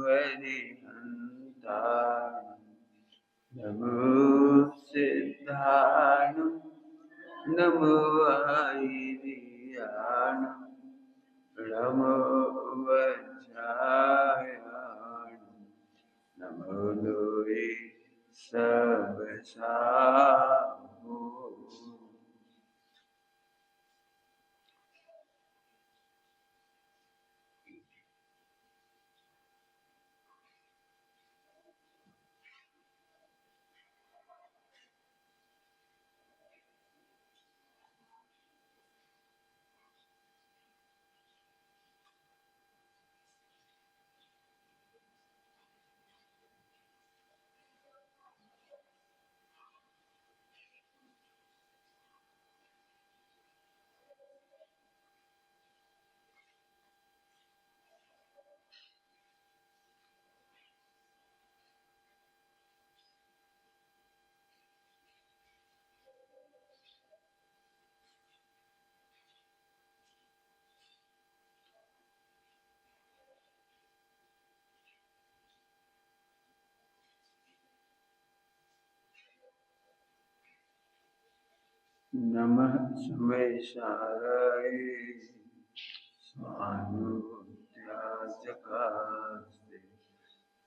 वरिहन्तारं नमो सिद्धाणं नमो आयिर्याणं नमो वज्रायाणं नमो लोये सबसाहो। नमः शमैशाराय स्वानुभूत्याचकास्ते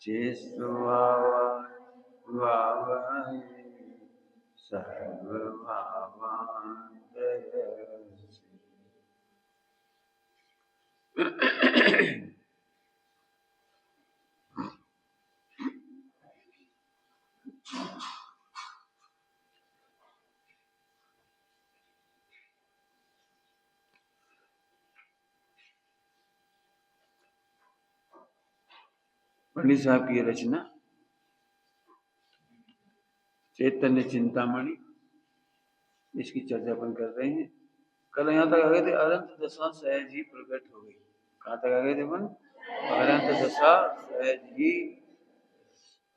चेष्टवावहै सर्वभावान्तरस्य। पंडित साहब की रचना चैतन्य चिंतामणि, इसकी चर्चा अपन कर रहे हैं। कल यहाँ तक आ गए थे, अनंत दशा सहज ही प्रकट हो गई। कहाँ तक आ गए थे अपन? अनंत दशा सहज ही,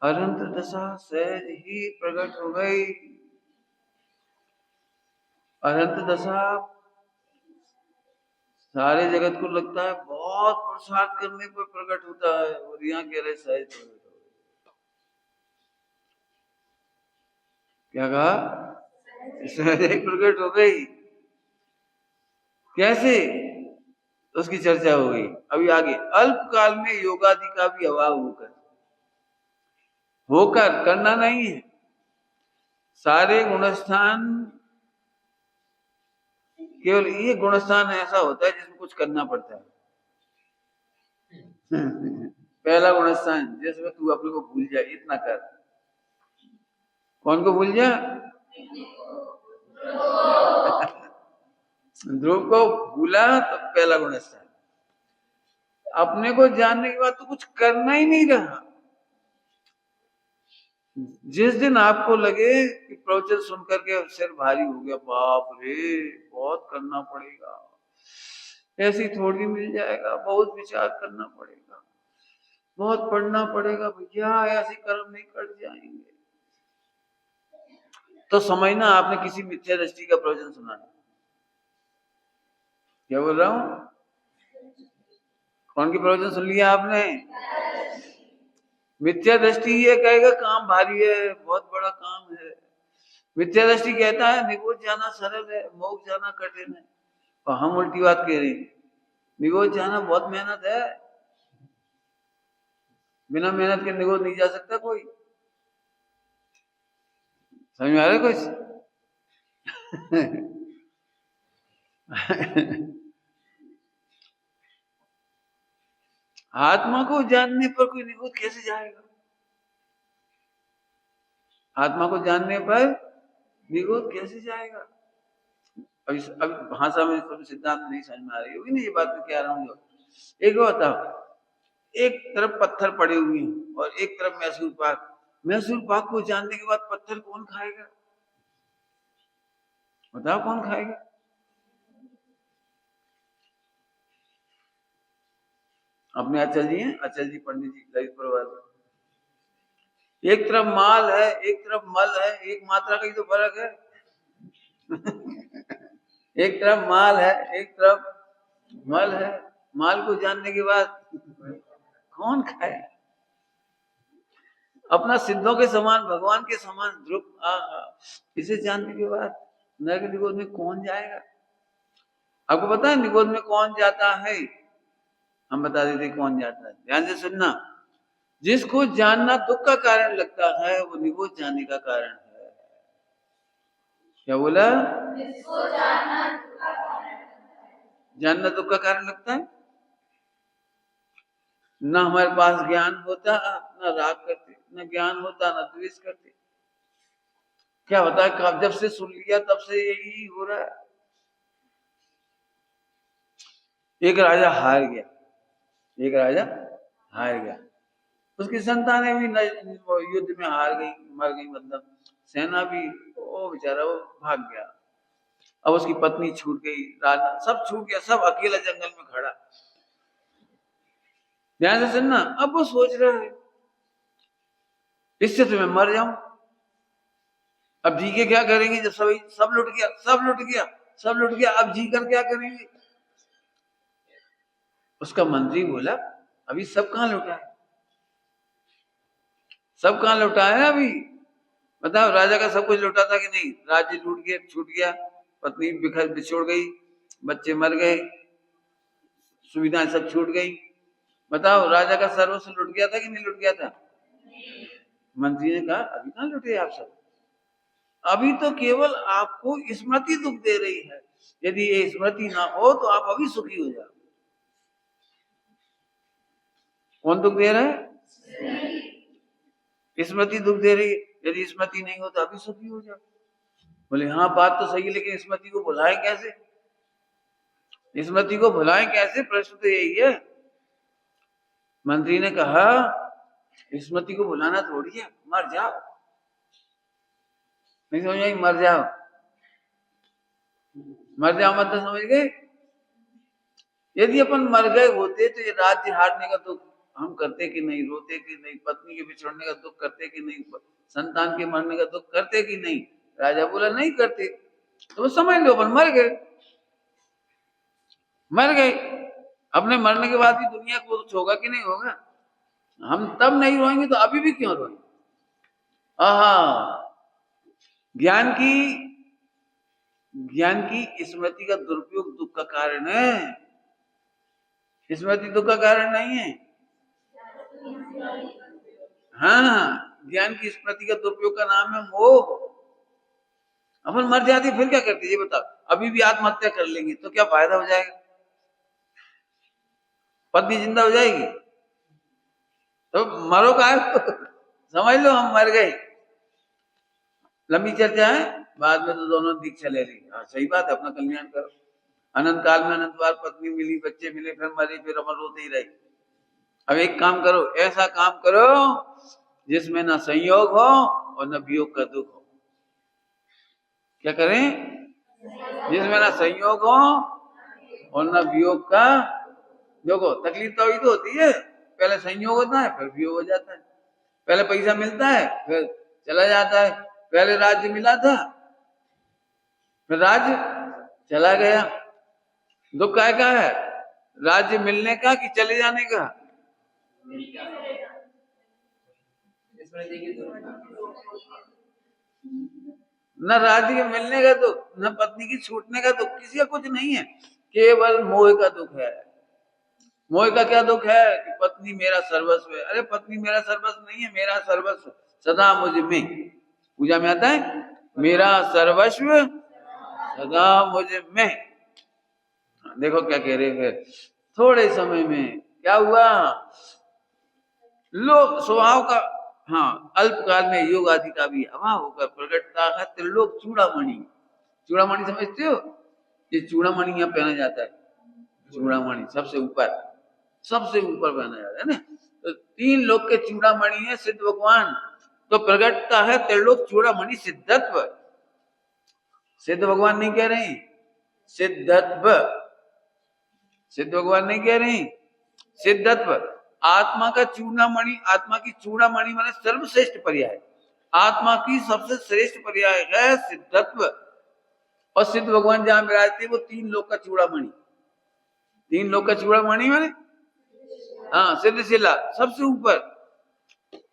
अनंत दशा सहज ही प्रकट हो गई। अनंत दशा सारे जगत को लगता है बहुत पुरुषार्थ करने पर प्रकट होता है, और यहाँ कह रहे सहज प्रकट हो गई। क्या कहा? सहज ही प्रकट हो गई। कैसे? उसकी चर्चा हो गई। अभी आगे, अल्प काल में योगादि का भी अभाव होकर करना नहीं है। सारे गुणस्थान, केवल ये गुणस्थान ऐसा होता है जिसमें कुछ करना पड़ता है। पहला गुणस्थान, जिसमें तू अपने को भूल जाए, इतना कर। कौन को भूल जा? ध्रुव को भूला तो पहला गुणस्थान। अपने को जानने के बाद तो कुछ करना ही नहीं रहा। जिस दिन आपको लगे कि प्रवचन सुन करके सिर भारी हो गया, बाप रे बहुत करना पड़ेगा, ऐसी थोड़ी मिल जाएगा, बहुत विचार करना पड़ेगा, बहुत पढ़ना पड़ेगा, भैया ऐसे कर्म नहीं कट जाएंगे, तो समझना आपने किसी मिथ्या दृष्टि का प्रवचन सुना है। क्या बोल रहा हूं? कौन की प्रवचन सुन लिया आपने? मिथ्या दृष्टि ये कहेगा काम भारी है, बहुत बड़ा काम है। मिथ्या दृष्टि कहता है निगोज जाना सरल है, मोक्ष जाना कठिन है। और हम उल्टी बात कह रहे हैं, निगोज जाना बहुत मेहनत है, बिना मेहनत के निगोज नहीं जा सकता कोई। समझ में आ रहा है कुछ? आत्मा को जानने पर कोई निगोज कैसे जाएगा? आत्मा को जानने पर निगोज कैसे जाएगा? अभी भाषा में तो सिद्धांत नहीं समझ में आ रही होगी ना ये बात मैं कह रहा हूँ। एक बताओ, एक तरफ पत्थर पड़े हुए हैं और एक तरफ मैसूर पाक। मैसूर पाक को जानने के बाद पत्थर कौन खाएगा? बताओ कौन खाएगा? अपने अचल जी हैं, अचल जी पंडित जी ललित प्रवाद। एक तरफ माल है, एक तरफ मल है, एक मात्रा का ही तो फर्क है। एक तरफ माल है, एक तरफ मल है। माल को जानने के बाद कौन खाए? अपना सिद्धों के समान, भगवान के समान ध्रुव। इसे जानने के बाद नरक निगोद में कौन जाएगा? आपको पता है निगोद में कौन जाता है? हम बता देते कौन जाता है, ध्यान से सुनना। जिसको जानना दुख का कारण लगता है वो निगोद जाने का कारण है। क्या बोला? जिसको जानना दुख का कारण लगता है। जानना दुख का कारण लगता है। ना हमारे पास ज्ञान होता, ना राग करते, ना ज्ञान होता, ना द्वेष करते। क्या होता है, जब से सुन लिया तब से यही हो रहा है। एक राजा हार गया, एक राजा हार गया, उसकी संतानें भी युद्ध में हार गई, मर गई, मतलब सेना भी, वो बेचारा वो भाग गया। अब उसकी पत्नी छूट गई, राजा सब छूट गया, सब अकेला जंगल में खड़ा। ध्यान से सुनना। अब वो सोच रहा है इससे तो मैं मर जाऊं। अब जी के क्या करेंगे जब सब लुट गया, सब लुट गया, सब लुट गया, अब जी कर क्या करेंगे? उसका मंत्री बोला अभी सब कहां लुटा है, सब कहां लुटा है अभी? बताओ, राजा का सब कुछ लुटा था कि नहीं? राज्य लूट गया, छूट गया, पत्नी बिछोड़ गई, बच्चे मर गए, सुविधाएं सब छूट गई। बताओ, राजा का सर्वस्व लुट गया था कि नहीं लुट गया था? मंत्री ने कहा अभी कहां लुटे आप सब, अभी तो केवल आपको स्मृति दुख दे रही है। यदि ये स्मृति ना हो तो आप अभी सुखी हो जाओ। कौन दुख दे रहा है? स्मृति दुख दे रही है। यदि स्मृति नहीं हो तो अभी सुखी हो जाओ। बोले हाँ बात तो सही है, लेकिन स्मृति को भुलाएं कैसे? स्मृति को भुलाएं कैसे? प्रश्न तो यही है। मंत्री ने कहा स्मृति को भुलाना थोड़ी है, मर जाओ। नहीं समझ आई? मर जाओ, मर जाओ मतलब समझ गए? यदि अपन मर गए होते तो ये राज्य हारने का दुख हम करते कि नहीं, रोते कि नहीं, पत्नी के बिछड़ने का दुख करते कि नहीं, संतान के मरने का दुख करते कि नहीं? राजा बोला नहीं करते। तो समझ लो अपन मर गए, मर गए। अपने मरने के बाद भी दुनिया को कुछ होगा कि नहीं होगा? हम तब नहीं रोएंगे तो अभी भी क्यों रोएंगे? ज्ञान की स्मृति का दुरुपयोग दुख का कारण है, स्मृति दुख का कारण नहीं है। हाँ, ज्ञान की स्मृति का दुरुपयोग का नाम है मोह। अपन मर जाते फिर क्या करते ये बताओ? अभी भी आत्महत्या कर लेंगे तो क्या फायदा हो जाएगा? पत्नी जिंदा हो जाएगी तो मरो का समझ लो हम मर गए। लंबी चर्चा है, बाद में तो दोनों दीक्षा ले ली। हाँ सही बात है, अपना कल्याण करो। अनंत काल में अनंत बार पत्नी मिली, बच्चे मिले, फिर मरे, फिर अपन रोते ही रहे। अब एक काम करो, ऐसा काम करो जिसमें ना संयोग हो और न वियोग का दुख हो। क्या करें? जिसमें ना संयोग हो और न वियोग का। देखो तकलीफ तो अभी तो होती है, पहले संयोग होता है फिर वियोग हो जाता है। पहले पैसा मिलता है फिर चला जाता है। पहले राज्य मिला था फिर राज्य चला गया। दुख काय का है? राज्य मिलने का कि चले जाने का? न राज्य के मिलने का दुख, न पत्नी की छूटने का दुख, किसी का कुछ नहीं है, केवल मोह का दुख है। मोह का क्या दुख है? कि पत्नी मेरा सर्वस्व है। अरे पत्नी मेरा सर्वस्व नहीं है, मेरा सर्वस्व सदा मुझ में। पूजा में आता है मेरा सर्वस्व सदा मुझ में। देखो क्या कह रहे हैं, थोड़े समय में क्या हुआ? लोक स्वभाव का, हाँ अल्पकाल में योग आदि का भी अभाव होकर प्रकटता है त्रिलोक चूड़ामणि। चूड़ामणि समझते हो? ये चूड़ामणि यहाँ पहना जाता है। चूड़ामणि सबसे ऊपर, सबसे ऊपर पहना जाता है ना। तो 3 लोक के चूड़ामणि है सिद्ध भगवान। तो प्रकटता है त्रिलोक चूड़ामणि सिद्धत्व। सिद्ध भगवान नहीं कह रहे, सिद्धत्व। सिद्ध भगवान नहीं कह रहे, सिद्धत्व। आत्मा का चूड़ामणि, आत्मा की चूड़ामणि माने सर्वश्रेष्ठ पर्याय। आत्मा की सबसे श्रेष्ठ पर्याय है सिद्धत्व। और सिद्ध भगवान जहां विराजते वो 3 लोक का चूड़ामणि। 3 लोक का चूड़ामणि माने हाँ सिद्धशिला सबसे ऊपर।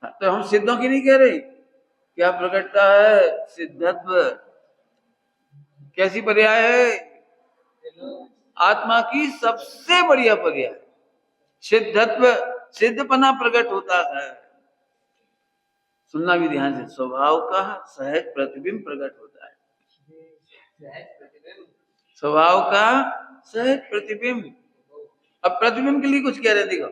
तो हम सिद्धों की नहीं कह रहे, क्या प्रकटता है? सिद्धत्व। कैसी पर्याय है? आत्मा की सबसे बढ़िया पर्याय सिद्धत्व। सिद्धपना प्रकट होता है। सुनना भी ध्यान से, स्वभाव का सहज प्रतिबिंब प्रकट होता है। स्वभाव का सहज प्रतिबिंब। अब प्रतिबिंब के लिए कुछ कह रहे, देखो,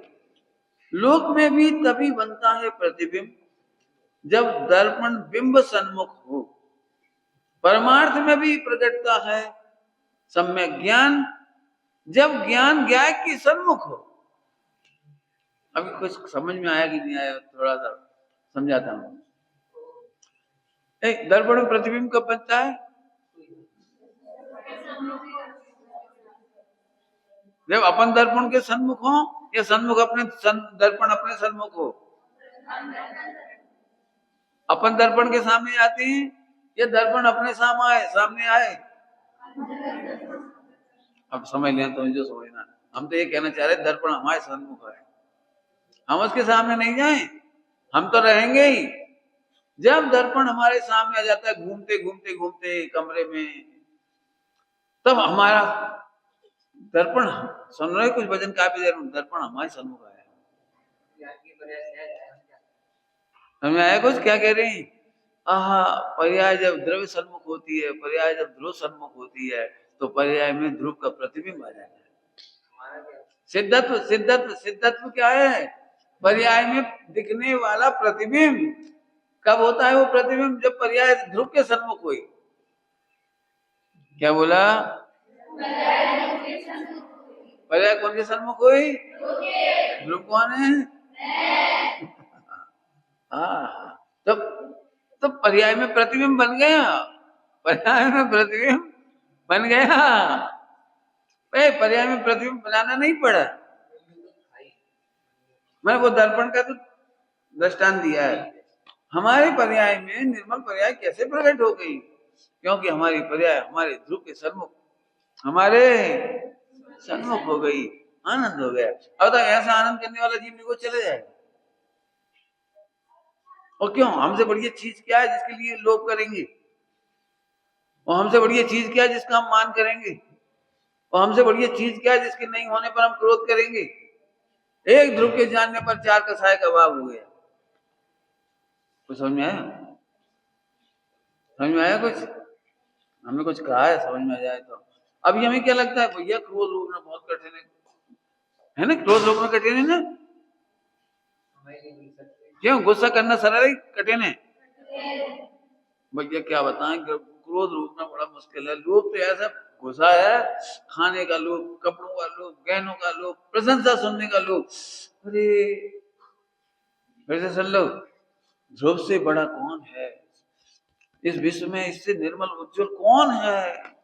लोक में भी तभी बनता है प्रतिबिंब जब दर्पण बिंब सन्मुख हो। परमार्थ में भी प्रकटता है सम्यक ज्ञान जब ज्ञान ज्ञाय के सन्मुख हो। अभी कुछ समझ में आया कि नहीं आया, थोड़ा सा समझाता हूं। दर्पण में प्रतिबिंब कब बनता है? जब अपन दर्पण के सन्मुख हो, या सन्मुख अपने दर्पण अपने सन्मुख हो। अपन दर्पण के सामने आते हैं या दर्पण अपने सामने आए। अब समझ लें तो जो समझना, हम तो ये कहना चाह रहे दर्पण हमारे सन्मुख है, हम उसके सामने नहीं जाए। हम तो रहेंगे ही। जब दर्पण हमारे सामने आ जाता है घूमते घूमते घूमते कमरे में, तब हमारा दर्पण, सुन रहे कुछ भजन काफी देर में, दर्पण हमारे सन्मुख आया। समझ आया कुछ क्या कह रहे हैं? आहा, पर्याय जब द्रव्य सन्मुख होती है, पर्याय जब ध्रुव सन्मुख होती है, तो पर्याय में ध्रुव का प्रतिबिंब आ जाता है। सिद्धत्व। सिद्धत्व सिद्धत्व क्या है? पर्याय में दिखने वाला प्रतिबिंब। कब होता है वो प्रतिबिंब? जब पर्याय ध्रुव के सन्मुख हुई। क्या बोला? पर्याय कौन के सन्मुख हुई? ध्रुव कौन है? हाँ, तब पर्याय में प्रतिबिंब बन गया। पर्याय में प्रतिबिंब बन गया। पर्याय में प्रतिबिंब बनाना नहीं पड़ा। मैं वो दर्पण का तो दृष्टांत दिया है। हमारे पर्याय में निर्मल पर्याय कैसे प्रकट हो गई? क्योंकि हमारी पर्याय हमारे ध्रुव के सन्मुख, हमारे सन्मुख हो गई। आनंद हो गया। अब तो ऐसा आनंद करने वाला जीव को चले जाएगा। और क्यों? हमसे बढ़िया चीज क्या है जिसके लिए लोभ करेंगे? और हमसे बढ़िया चीज क्या है जिसका हम मान करेंगे? और हमसे बढ़िया चीज क्या है जिसके नहीं होने पर हम क्रोध करेंगे? एक ध्रुव के जानने पर चार कसाय का भाव हो गया। कुछ समझ में आया? समझ में आया कुछ? हमने कुछ कहा है, समझ में आ जाए तो। अभी हमें क्या लगता है? भैया क्रोध रोकना बहुत कठिन है ना? क्रोध रोकना कठिन है ना? क्यों? गुस्सा करना सरल है, कठिन है? भैया क्या बताएं, क्रोध रोकना बड़ा मुश्किल है। लोभ तो ऐसा घुसा है, खाने का लोभ, कपड़ों का लोभ, गहनों का लोभ, प्रशंसा सुनने का लोभ। अरे फिर से सुन लो, ध्रुव से बड़ा कौन है इस विश्व में? इससे निर्मल उज्जवल कौन है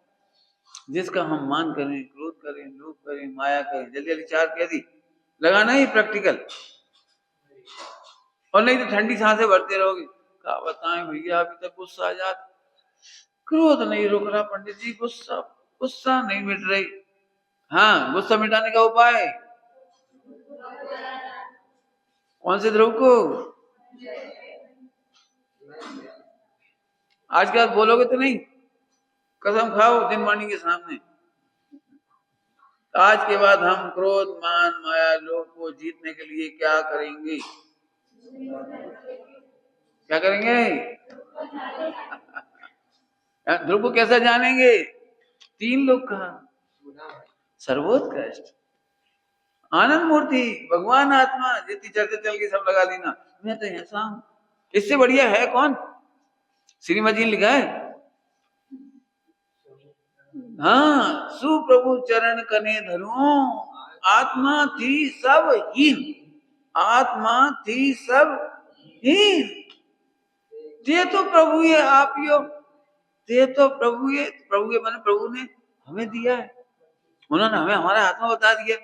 जिसका हम मान करें, क्रोध करें, लोभ करें, माया करें? जल्दी जल्दी चार कह दी, लगाना ही प्रैक्टिकल। और नहीं तो ठंडी सांसें भरते रहोगे। क्या बताएं भैया, अभी तक गुस्सा आ जाता, क्रोध नहीं रुक रहा पंडित जी, गुस्सा गुस्सा नहीं मिट रही। हाँ, गुस्सा मिटाने का उपाय कौन से ध्रुव को? आज के बाद बोलोगे तो नहीं? कसम खाओ दिन वाणी के सामने, आज के बाद हम क्रोध, मान, माया, लोभ को जीतने के लिए क्या करेंगे? क्या करेंगे? ध्रुव को कैसा जानेंगे? तीन लोग कहा, सर्वोत्कृष्ट आनंद मूर्ति भगवान आत्मा, जितनी चर्चा चल गई सब लगा देना। मैं तो ऐसा हूं, इससे बढ़िया है कौन? श्रीमद जी ने लिखा है, हाँ, सुप्रभु चरण कने धरो, आत्मा थी सब हीन, आत्मा थी सब हीन, ये तो प्रभु ये आप ही हो, ये तो प्रभु ये मैंने प्रभु ने हमें दिया है, उन्होंने हमें हमारा आत्मा बता दिया।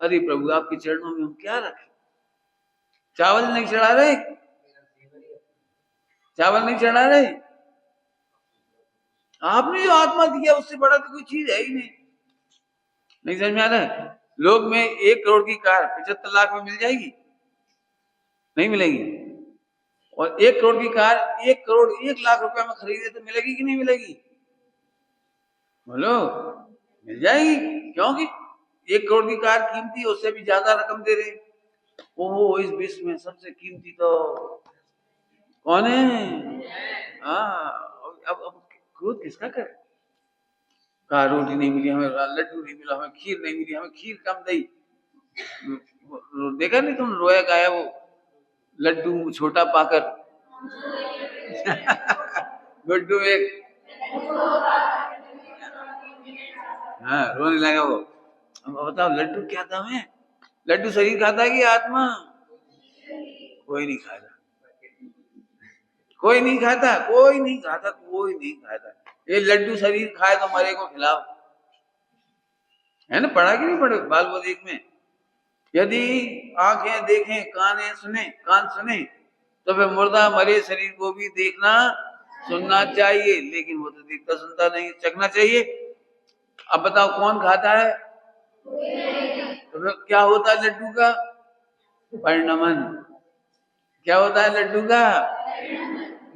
अरे प्रभु आपके चरणों में हम क्या रखें? चावल नहीं चढ़ा रहे, चावल नहीं चढ़ा रहे, आपने जो आत्मा दिया उससे बड़ा तो कोई चीज है ही नहीं। नहीं समझ में आ रहा है? लोग में 1 करोड़ की कार 75 लाख में मिल जाएगी? नहीं मिलेगी। और 1 करोड़ की कार 1 करोड़ 1 लाख रुपए में खरीदे तो मिलेगी कि नहीं मिलेगी? बोलो, मिल जाएगी। क्योंकि 1 करोड़ की कार कीमती, उससे भी ज्यादा रकम दे रहे। ओहो, इस विश्व में सबसे कीमती तो कौन है? हाँ, अब क्रोध किसका करे? कहा रोटी नहीं मिली हमें, लड्डू नहीं मिला हमें, खीर नहीं मिली हमें, खीर कम दई। देखा नहीं तुम, रोया गाया वो लड्डू छोटा पाकर गुड्डू एक, हाँ रोने लगा वो। अब बताओ लड्डू क्या दाम है? लड्डू शरीर खाता है कि आत्मा? कोई नहीं खाता, कोई नहीं खाता, कोई नहीं खाता, कोई नहीं खाता। ये लड्डू शरीर खाए तो मरे को खिलाओ, है ना? पढ़ा कि नहीं पढ़े बाल बोधिक में? यदि आंखें देखें, कान सुने तो फिर मुर्दा मरे शरीर को भी देखना सुनना चाहिए, लेकिन वो तो देखता सुनता नहीं, चखना चाहिए। अब बताओ कौन खाता है? तो फिर क्या होता है लड्डू का? परिणमन। क्या होता है लड्डू का?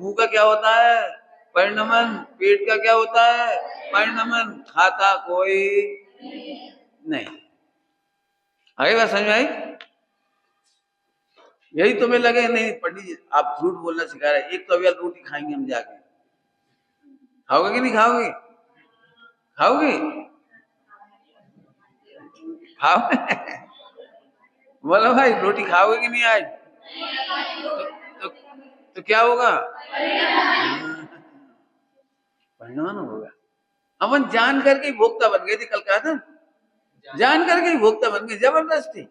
मुंह का क्या होता है? परिणमन। पेट का क्या होता है? परिणमन। खाता कोई नहीं। आगे बात समझ में आई? यही तुम्हें लगे नहीं पंडित जी आप झूठ बोलना सिखा रहे, एक तो अभी रोटी खाएंगे हम जाके, खाओगे कि नहीं खाओगे? खाओगे? खाओगे? बोलो भाई, रोटी खाओगे कि नहीं आज? तो क्या होगा? परिणाम होगा। अपन जान करके भोक्ता बन गए थे, कल कहा था, जान करके भोक्ता बन गए जबरदस्ती।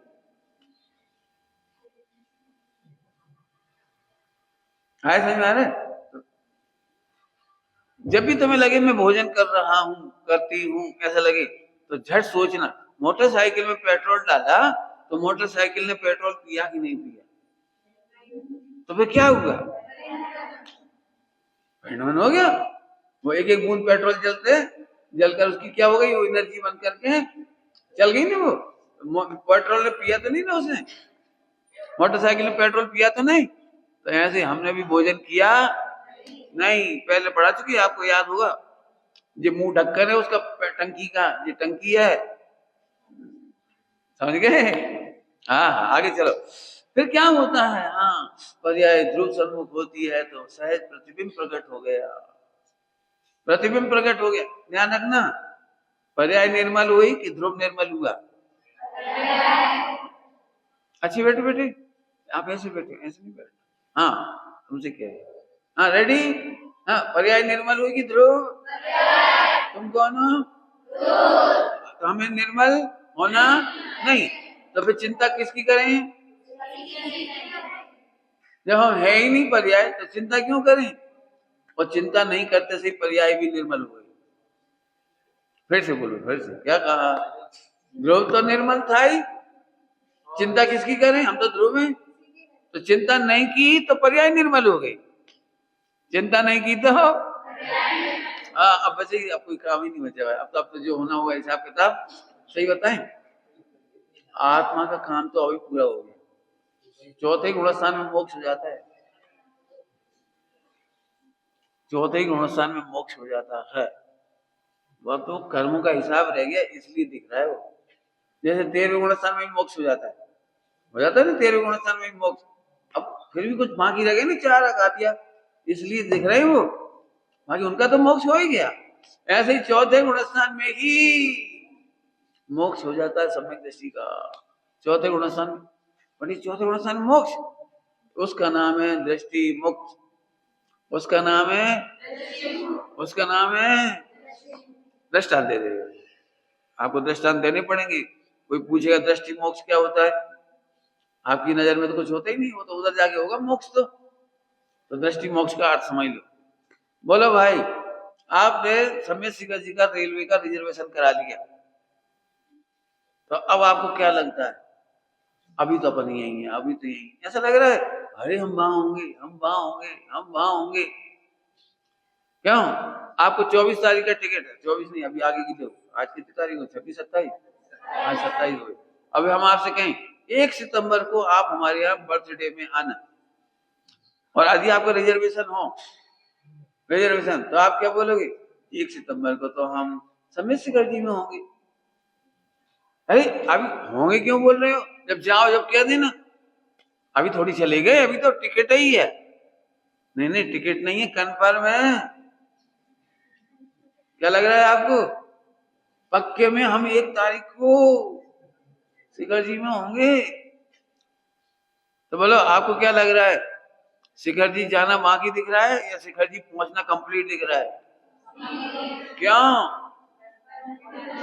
आए समझ में आ रहा है? जब भी तुम्हें लगे मैं भोजन कर रहा हूं, करती हूं, ऐसा लगे तो झट सोचना, मोटरसाइकिल में पेट्रोल डाला तो मोटरसाइकिल ने पेट्रोल पिया कि नहीं पिया? तो फिर क्या हुआ? परिणाम हो गया। वो एक एक बूंद पेट्रोल जलकर उसकी क्या हो गई? वो एनर्जी बन करके चल गई ना। वो पेट्रोल ने पिया तो नहीं ना उसने, मोटरसाइकिल ने पेट्रोल पिया तो नहीं। तो ऐसे हमने भी भोजन किया नहीं, पहले पढ़ा चुकी, आपको याद होगा। ये मुंह ढक्कन है उसका, टंकी का, ये टंकी है, समझ गए? हाँ हाँ, आगे चलो। फिर क्या होता है? हाँ, पर्याय ध्रुव सम्मुख होती है तो सहज प्रतिबिंब प्रकट हो गया, प्रतिबिंब प्रकट हो गया। ध्यान रखना, पर्याय निर्मल हुई कि ध्रुव निर्मल हुआ? अच्छी बैठे बेटे, आप ऐसे बैठे, ऐसे नहीं बैठे। हाँ, तुमसे क्या है? हाँ रेडी। हाँ, पर्याय निर्मल हुई कि ध्रुव? तुम कौन हो? तो हमें निर्मल होना नहीं, तो फिर चिंता किसकी करें? जब हम है ही नहीं पर्याय तो चिंता क्यों करें? और चिंता नहीं करते से पर्याय भी निर्मल हो गई। फिर से बोलो, फिर से क्या कहा? ध्रुव तो निर्मल था ही, चिंता किसकी करें? हम तो ध्रुव हैं। तो चिंता नहीं की तो पर्याय निर्मल हो गई, चिंता नहीं की तो हाँ, अब बचे, अब कोई काम ही नहीं बचा है। अब तो जो होना होगा हिसाब किताब। सही बताएं, आत्मा का काम तो अभी पूरा हो गया। चौथे गुणस्थान में मोक्ष हो जाता है, चौथे गुणस्थान में मोक्ष हो जाता है। वह तो कर्मों का हिसाब रह गया, इसलिए दिख रहा है वो। जैसे 13वें गुणस्थान में मोक्ष हो जाता है, हो जाता है ना 13वें गुणस्थान में मोक्ष। अब फिर भी कुछ बाकी रह गए ना 4 अघातिया, इसलिए दिख रहे वो, बाकी उनका तो मोक्ष हो ही गया। ऐसे ही चौथे गुणस्थान में ही मोक्ष हो जाता है सम्यक दृष्टि का। चौथे गुणस्थान में, पंडित चौथे गुणस्थान में मोक्ष, उसका नाम है दृष्टि मुक्त, उसका नाम है दृष्टांत दे देगा। आपको दृष्टांत देने पड़ेंगे। कोई पूछेगा दृष्टि मोक्ष क्या होता है, आपकी नजर में तो कुछ होता ही नहीं, वो तो उधर जाके होगा मोक्ष। तो दृष्टि मोक्ष का अर्थ समझ लो। बोलो भाई, आपने सम्यक शिखर जी का रेलवे का रिजर्वेशन करा लिया, तो अब आपको क्या लगता है? अभी तो अपन यही है, अभी तो यही, ऐसा लग रहा है अरे हम वहां होंगे, हम वहां होंगे, हम वहां होंगे। क्यों? आपको 24 तारीख का टिकट है, 24 नहीं अभी आगे की, तो आज कितनी तारीख हो? 26 27, आज 27 हो गई। अभी हम आपसे कहें 1 सितंबर को आप हमारे यहाँ बर्थडे में आना, और यदि आपका रिजर्वेशन हो, रिजर्वेशन, तो आप क्या बोलोगे, 1 सितंबर को तो हम सम्यक शिखर जी में होंगे। अरे अभी होंगे क्यों बोल रहे हो, जब जाओ जब कह देना, अभी थोड़ी चले गए, अभी तो टिकट ही है। नहीं नहीं, टिकट नहीं है, कन्फर्म है। क्या लग रहा है आपको, पक्के में हम 1 तारीख को शिखर जी में होंगे। तो बोलो आपको क्या लग रहा है, शिखर जी जाना बाकी दिख रहा है या शिखर जी पहुंचना कंप्लीट दिख रहा है? क्यों,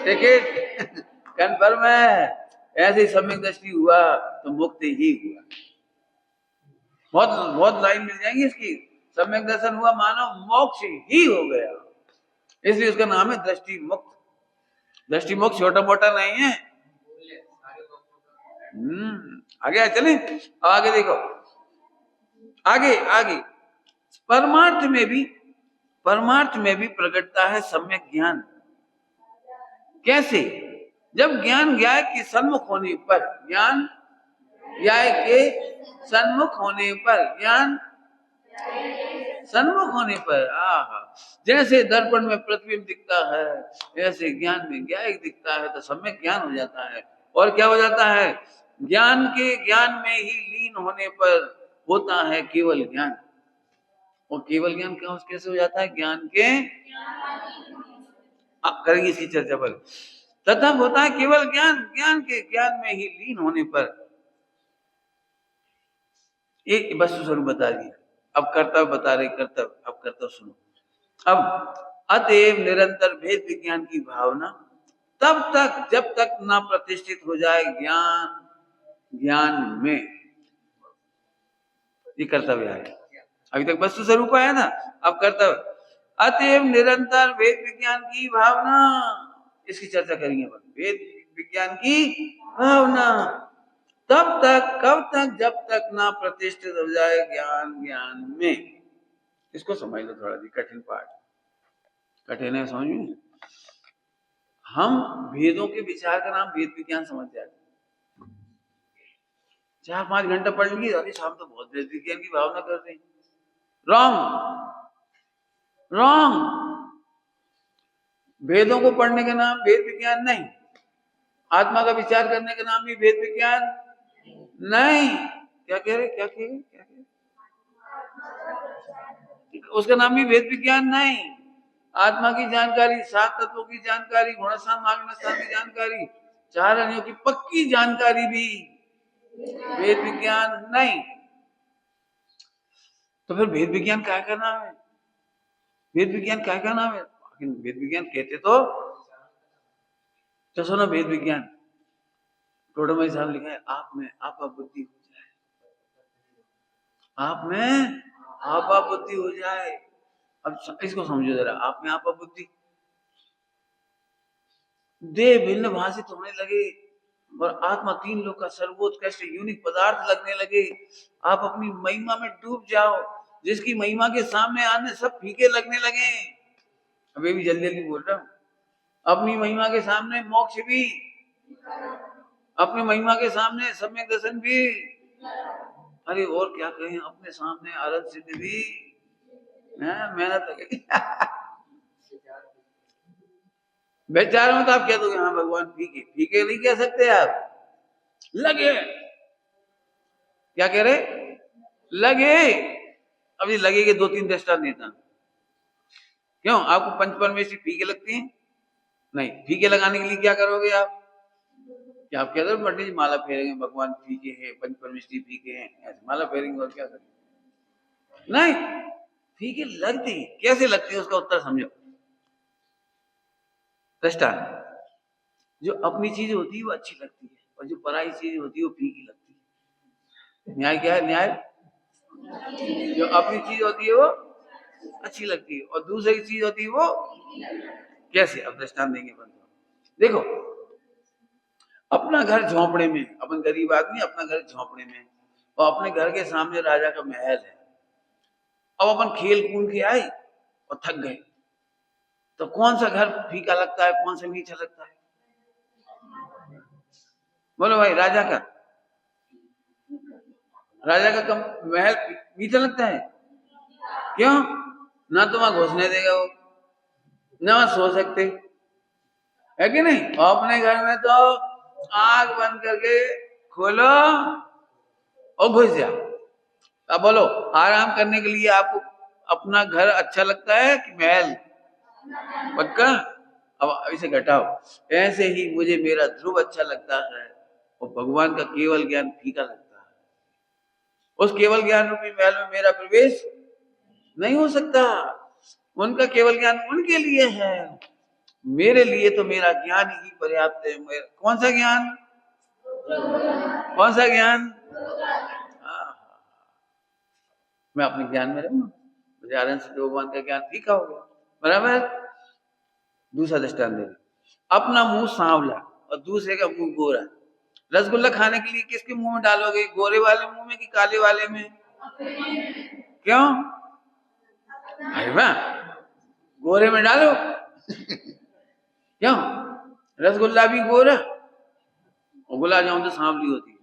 टिकट कंफर्म है। ऐसे ही सम्यक दृष्टि हुआ तो मुक्त ही हुआ। बहुत बहुत लाइन मिल जाएंगी इसकी। सम्यक दर्शन हुआ मानो मोक्ष ही हो गया, इसलिए उसका नाम है दृष्टि मुक्त। दृष्टि मुक्त छोटा मोटा नहीं है। आगे चले, आगे देखो, आगे आगे परमार्थ में भी प्रकटता है सम्यक ज्ञान। कैसे, जब ज्ञान ज्ञाय के सन्मुख होने पर, ज्ञान ज्ञाय के सन्मुख होने पर, ज्ञान सन्मुख होने पर, जैसे दर्पण में प्रतिबिंब दिखता है, ऐसे ज्ञान में ज्ञाय दिखता है, तो सम्यक ज्ञान हो जाता है। और क्या हो जाता है, ज्ञान के ज्ञान में ही लीन होने पर होता है केवल ज्ञान। और केवल ज्ञान कैसे हो जाता है, ज्ञान के, करेंगे इसकी चर्चा पर। तथा होता है केवल ज्ञान, ज्ञान के ज्ञान में ही लीन होने पर, एक वस्तु स्वरूप बता दिया। अब कर्तव्य बता रहे, कर्तव्य, अब कर्तव्य सुनो। अब अतएव निरंतर भेद विज्ञान की भावना तब तक जब तक ना प्रतिष्ठित हो जाए ज्ञान में, ये कर्तव्य है। अभी तक वस्तु स्वरूप आया ना, अब कर्तव्य। अतएव निरंतर वेद विज्ञान की भावना, इसकी चर्चा करेंगे। वेद विज्ञान की भावना तब तक, कब तक, जब तक ना प्रतिष्ठित हो जाए ज्ञान में। इसको समझ लो थोड़ा जी, कठिन पाठ, कठिन है समझ में। हम भेदों के विचार का नाम वेद विज्ञान समझ जाते, 4-5 घंटा पढ़ लीजिए, अरे शाम तो बहुत वेद विज्ञान की भावना कर रहे हैं। रॉन्ग रॉन्ग, वेदों को पढ़ने का नाम वेद विज्ञान नहीं, आत्मा का विचार करने का नाम भी वेद विज्ञान नहीं। क्या कह रहे, क्या कह रहे, क्या कह रहे? उसका नाम भी वेद विज्ञान नहीं। आत्मा की जानकारी, 7 तत्वों की जानकारी, गुणस्थान मार्गस्थान की जानकारी, 4 अनियों की पक्की जानकारी भी वेद विज्ञान नहीं। तो फिर वेद विज्ञान क्या का नाम है, वेद विज्ञान क्या का नाम है? वेद विज्ञान कहते तो सुनो, वेद विज्ञान टोडरमल साहब लिखा है, आप में आपा बुद्धि हो जाए, आप में आपा बुद्धि हो जाए। अब इसको समझो जरा, आप में आपा बुद्धि, देह भिन्न भाषित होने लगे और आत्मा 3 लोक का सर्वोत्कृष्ट यूनिक पदार्थ लगने लगे। आप अपनी महिमा में डूब जाओ, जिसकी महिमा के सामने आने सब फीके लगने लगे। अभी भी जल्दी जल्दी बोल रहा हूं। अपनी महिमा के सामने मोक्ष भी, अपनी महिमा के सामने सम्यक दर्शन भी, अरे और क्या कहें, अपने सामने आरत सिद्ध भी, मेहनत लगेगी। बेचारों में तो आप कह दोगे हाँ भगवान फीके, फीके नहीं कह सकते आप, लगे। क्या कह रहे, लगे। अभी लगे के 2-3 दृष्टांत देता। क्यों आपको पंच परमेश्वरी फीके लगती हैं? नहीं, फीके लगाने के लिए क्या करोगे आप? क्या आप कहते हो पंडित जी माला फेरेंगे, भगवान फीके हैं, पंच परमेश्वरी फीके हैं, ऐसे माला फेरेंगे और क्या करेंगे? नहीं, फीके लगती है। कैसे लगती है उसका उत्तर समझो। दृष्टांत, जो अपनी चीज होती है वो अच्छी लगती है, और जो पराई चीज होती है वो फीकी लगती है। न्याय क्या है, न्याय, जो अपनी चीज होती है वो अच्छी लगती है और दूसरी चीज होती है वो कैसे? अब दृष्टांत देंगे बंधु। देखो, अपना घर झोंपड़े में, अपन गरीब आदमी, अपना घर झोंपड़े में, और अपने घर के सामने राजा का महल है। अब अपन खेल कूद के आए और थक गए, तो कौन सा घर फीका लगता है, कौन सा मीठा लगता है? बोलो भाई, राजा का। राजा का महल मीठा लगता है, क्यों? ना तो वहां घुसने देगा वो, ना वहां सो सकते, है कि नहीं? और अपने घर में तो आग बंद करके खोलो और घुस जा। अब बोलो, आराम करने के लिए आपको अपना घर अच्छा लगता है कि महल? पक्का? अब इसे घटाओ। ऐसे ही मुझे मेरा ध्रुव अच्छा लगता है और भगवान का केवल ज्ञान फीका लगता है। उस केवल ज्ञान रूपी महल में मेरा प्रवेश नहीं हो सकता। उनका केवल ज्ञान उनके लिए है, मेरे लिए तो मेरा ज्ञान ही पर्याप्त है। कौन सा ज्ञान? कौन सा ज्ञान? मैं अपने ज्ञान में रहूंगा, मुझे आनंद से भगवान का ज्ञान फीका हो गया। बराबर? दूसरा दृष्टांत दे, अपना मुंह सांवला और दूसरे का मुंह गोरा। रसगुल्ला खाने के लिए किसके मुंह में डालोगे? गोरे वाले मुंह में कि काले वाले में? क्यों? अरे वाह, गोरे में डालो। क्यों? रसगुल्ला भी गोरा और गुलाब जामुन तो सांवली होती है।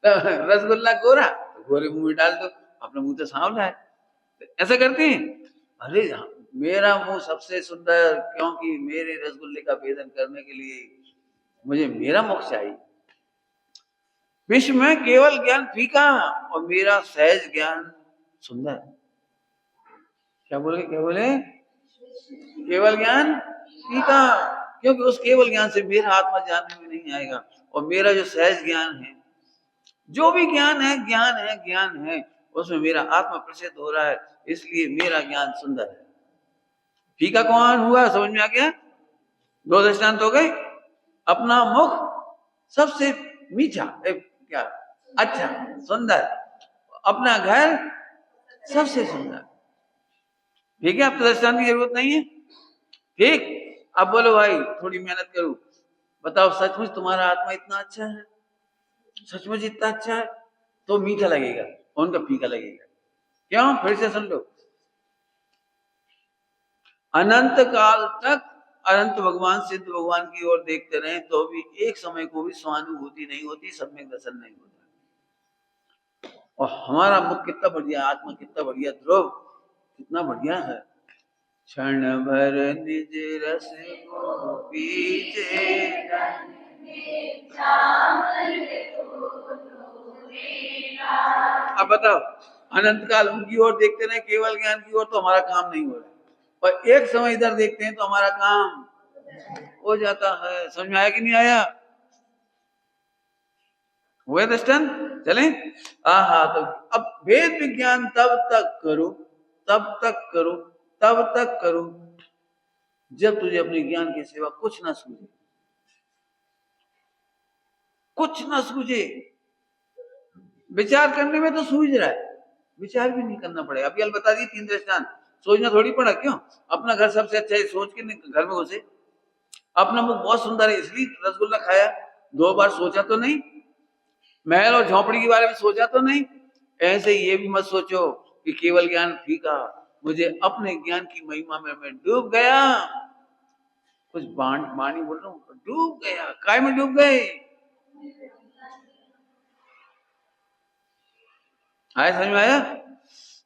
तो रसगुल्ला गोरा तो गोरे मुंह में डाल दो, अपना मुंह तो सांवला है। ऐसा करते हैं? अरे मेरा मुंह सबसे सुंदर, क्योंकि मेरे रसगुल्ले का भेदन करने के लिए मुझे मेरा मुख चाहिए। विश्व में केवल ज्ञान फीका और मेरा सहज ज्ञान सुंदर। क्या बोले? क्या बोले? केवल ज्ञान फीका, क्योंकि उस केवल ज्ञान से मेरा आत्मा जानने में नहीं आएगा। और मेरा जो सहज ज्ञान है, जो भी ज्ञान है, ज्ञान है, ज्ञान है, उसमें मेरा आत्मा प्रसिद्ध हो रहा है, इसलिए मेरा ज्ञान सुंदर है। फीका कौन हुआ? समझ में आ गया? दो दृष्टांत हो गए। अपना मुख सबसे मीठा, क्या अच्छा, सुंदर, अपना घर सबसे सुंदर। ठीक है, अब तो दृष्टांत की जरूरत नहीं है। ठीक, अब बोलो भाई थोड़ी मेहनत करूं, बताओ सचमुच तुम्हारा आत्मा इतना अच्छा है? सचमुच इतना अच्छा है? तो मीठा लगेगा, उनका फीका लगेगा। क्यों? फिर से सुन लो। अनंत काल तक अनंत भगवान सिद्ध भगवान की ओर देखते रहे तो भी एक समय को भी स्वानुभूति नहीं होती, सम्यक दर्शन नहीं होता। और हमारा मुख कितना बढ़िया, आत्मा कितना बढ़िया, ध्रुव कितना बढ़िया है। क्षण भर निज रस को पीछे, अब बताओ, अनंत काल उनकी ओर देखते रहे केवल ज्ञान की ओर तो हमारा काम नहीं हो रहा है, और एक समय इधर देखते हैं तो हमारा काम हो जाता है। समझ में आया कि नहीं आया? हुए दृष्टांत? चले? हाँ, तो अब भेद विज्ञान तब तक करो, तब तक करो, तब तक करो जब तुझे अपने ज्ञान के सिवा कुछ ना सूझे, कुछ ना सूझे। विचार करने में तो सूझ रहा है, विचार भी नहीं करना पड़ेगा। अभी बता दी 3 दृष्टांत, सोचना थोड़ी पड़ा। क्यों? अपना घर सबसे अच्छा है सोच के घर में घुसे, अपना मुख बहुत सुंदर है इसलिए रसगुल्ला खाया, 2 बार सोचा तो नहीं, महल और झोपड़ी के बारे में सोचा तो नहीं। ऐसे ये भी मत सोचो कि केवल ज्ञान फीका, मुझे अपने ज्ञान की महिमा में मैं डूब गया। कुछ बाणी बोल रहा हूं, डूब गया। काय में डूब गए? आया? समझ में आया?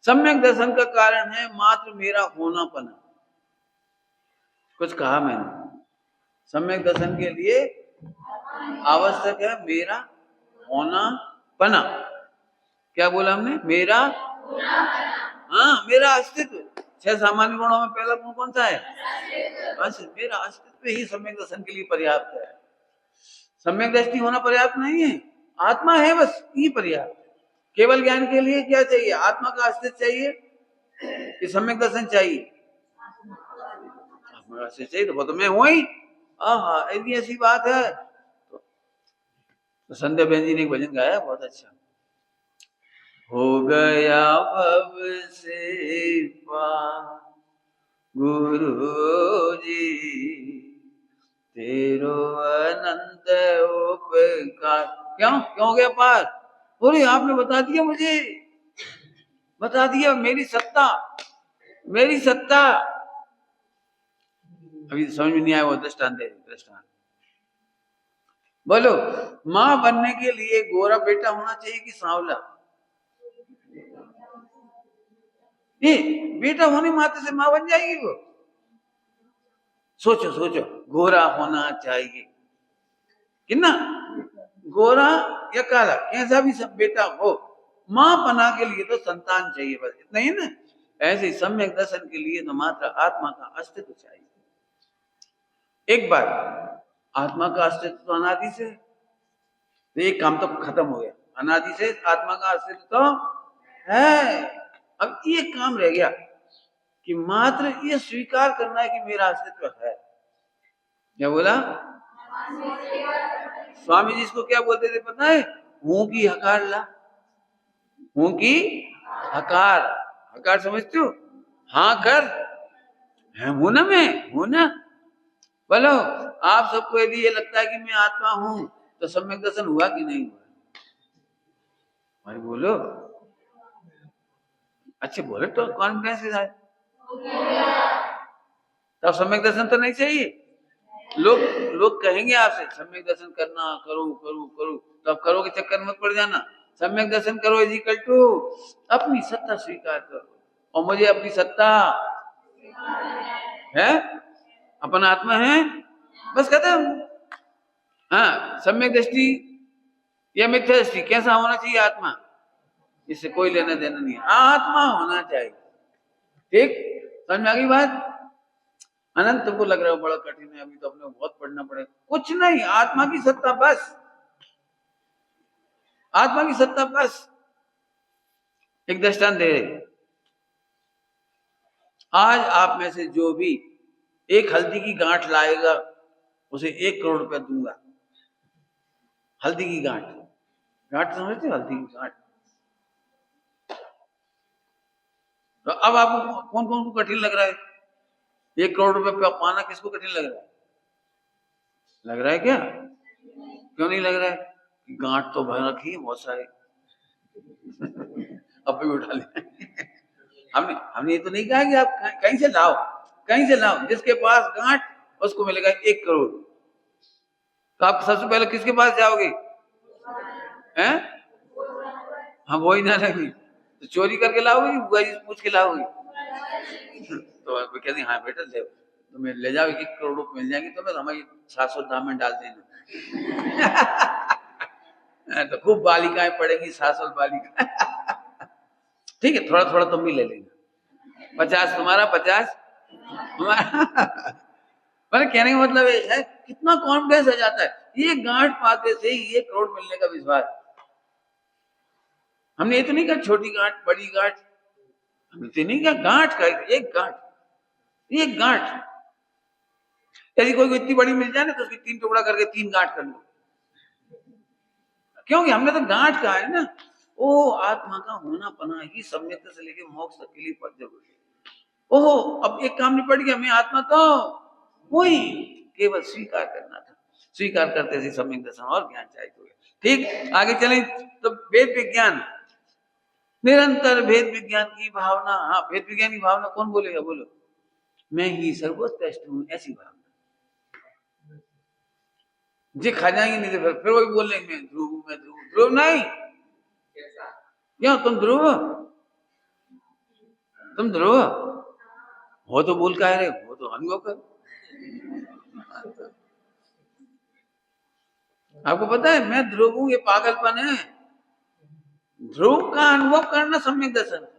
सम्यक दर्शन का कारण है मात्र मेरा होनापना। कुछ कहा मैंने? सम्यक दर्शन के लिए आवश्यक है मेरा होनापना। क्या बोला हमने? मेरा, हाँ, मेरा अस्तित्व। 6 सामान्य गुणों में पहला गुण कौन सा है? अस्तित्व। मेरा अस्तित्व ही सम्यक दर्शन के लिए पर्याप्त है। सम्यक दृष्टि होना पर्याप्त नहीं है, आत्मा है बस, ये पर्याप्त है। केवल ज्ञान के लिए क्या चाहिए? आत्मा का अस्तित्व चाहिए कि सम्यक दर्शन चाहिए? आत्मा का अस्तित्व चाहिए, तो वो तो मैं हूं ही। हाँ, यदि ऐसी बात है तो संध्या बहन जी ने एक भजन गाया बहुत अच्छा, हो गया भव से पार गुरु जी तेरो अनंत उपकार। क्यों? क्यों हो गया पार? बोले आपने बता दिया, मुझे बता दिया, मेरी सत्ता, मेरी सत्ता। अभी समझ में नहीं आया वो दृष्टांत है। दृष्टांत बोलो, माँ बनने के लिए गोरा बेटा होना चाहिए कि सांवला? ये बेटा होने मात्र से माँ बन जाएगी वो? सोचो सोचो, गोरा होना चाहिए कि ना? गोरा या काला, कैसा भी सब बेटा हो, माँ बना के लिए तो संतान चाहिए, बस इतना ही ना। ऐसे ही सम्यक दर्शन के लिए तो मात्र आत्मा का अस्तित्व चाहिए। एक बार आत्मा का अस्तित्व तो अनादि से, तो एक काम तो खत्म हो गया, अनादि से आत्मा का अस्तित्व तो है। अब ये काम रह गया कि मात्र ये स्वीकार करना है कि मेरा अस्तित्व है। क्या बोला? स्वामी जी इसको क्या बोलते थे पता है? हूं की हकार ला, हूं की हकार। हकार समझते हो? हाँ कर, है हूं ना, मैं हूं ना। बोलो, आप सबको यदि ये लगता है कि मैं आत्मा हूं, तो सम्यक दर्शन हुआ कि नहीं हुआ? भाई बोलो, अच्छे बोले तो कॉन्फिडेंस के साथ। तब सम्यक दर्शन तो नहीं चाहिए? लोग लोग कहेंगे आपसे सम्यक दर्शन करना, करो करो करो, तो आप करो के चक्कर मत पड़ जाना। सम्यक दर्शन करो इजिकल टू अपनी सत्ता स्वीकार करो, और मुझे अपनी सत्ता है, अपन आत्मा है, बस खत्म। हाँ, सम्यक दृष्टि या मिथ्या दृष्टि, कैसा होना चाहिए आत्मा, इससे कोई लेना देना नहीं है, आत्मा होना चाहिए। ठीक, समझ में आ गई बात? अनंत तुमको लग रहा है बड़ा कठिन है, अभी तो अपने बहुत पढ़ना पड़ेगा। कुछ नहीं, आत्मा की सत्ता बस, आत्मा की सत्ता बस। एक दृष्टांत दे रहे, आज आप में से जो भी एक हल्दी की गांठ लाएगा, उसे 1 करोड़ रुपया दूंगा। हल्दी की गांठ, गांठ समझते हो? हल्दी की गांठ। तो अब आपको कौन कौन को कठिन लग रहा है? 1 करोड़ रुपया पाना किसको कठिन लग रहा है? लग रहा है क्या? क्यों नहीं लग रहा है? गांठ तो भर रखी है बहुत सारे। अब भी उठा ले। हमने हमने ये तो नहीं कहा कि आप कहीं से लाओ, कहीं से लाओ, जिसके पास गांठ उसको मिलेगा 1 करोड़। तो आप सबसे पहले किसके पास जाओगे? हैं? हाँ, वही ना लगी तो चोरी करके लाओगे, बुआ जी से पूछ के लाओगे? तो आप कहते हाँ बेटा ले, तुम्हें ले जाओ, 1 करोड़ रुपये मिल जाएंगे तुम्हें, हमारी 700 दाम में डाल देना। तो खूब बालिकाएं पड़ेगी, 700 बालिका। ठीक है, थोड़ा थोड़ा तुम भी ले लेना, 50 तुम्हारा, 50 हमारा। मैंने कहने का मतलब है कितना कॉन्फिडेंस आ जाता है ये गांठ पाते से ही 1 करोड़ मिलने का विश्वास। हमने ये तो नहीं कहा छोटी गांठ बड़ी गांठ, हमने तो नहीं कहा गांठ का, एक गांठ, एक गांठ। यदि कोई इतनी बड़ी मिल जाए ना तो उसकी 3 टुकड़ा करके 3 गांठ कर लो, क्योंकि हमने तो गांठ कहा है ना। ओ आत्मा का होना पना ही सम्यक से लेके मोक्ष तक के लिए बहुत जरूरी है। ओहो, अब एक काम निपट गया, मैं आत्मा तो वही, केवल स्वीकार करना था, स्वीकार करते थे सम्यक दर्शन और ज्ञान चाहिए हो गया। ठीक, आगे चलें तो वेद विज्ञान, निरंतर भेद विज्ञान की भावना। हाँ, भेद विज्ञान की भावना कौन बोलेगा? बोलो, मैं ही सर्वोत्कृष्ट हूं, ऐसी भावना जी खा जाएंगे, नहीं तो फिर वही बोल रहे मैं ध्रुव हूं, मैं ध्रुव, ध्रुव नहीं। क्यों तुम ध्रुव, तुम ध्रुव हो तो बोल कह रहे हो, तो अनुभव कर। आपको पता है मैं ध्रुव हूं, ये पागलपन है। ध्रुव का अनुभव करना सम्यक दर्शन है।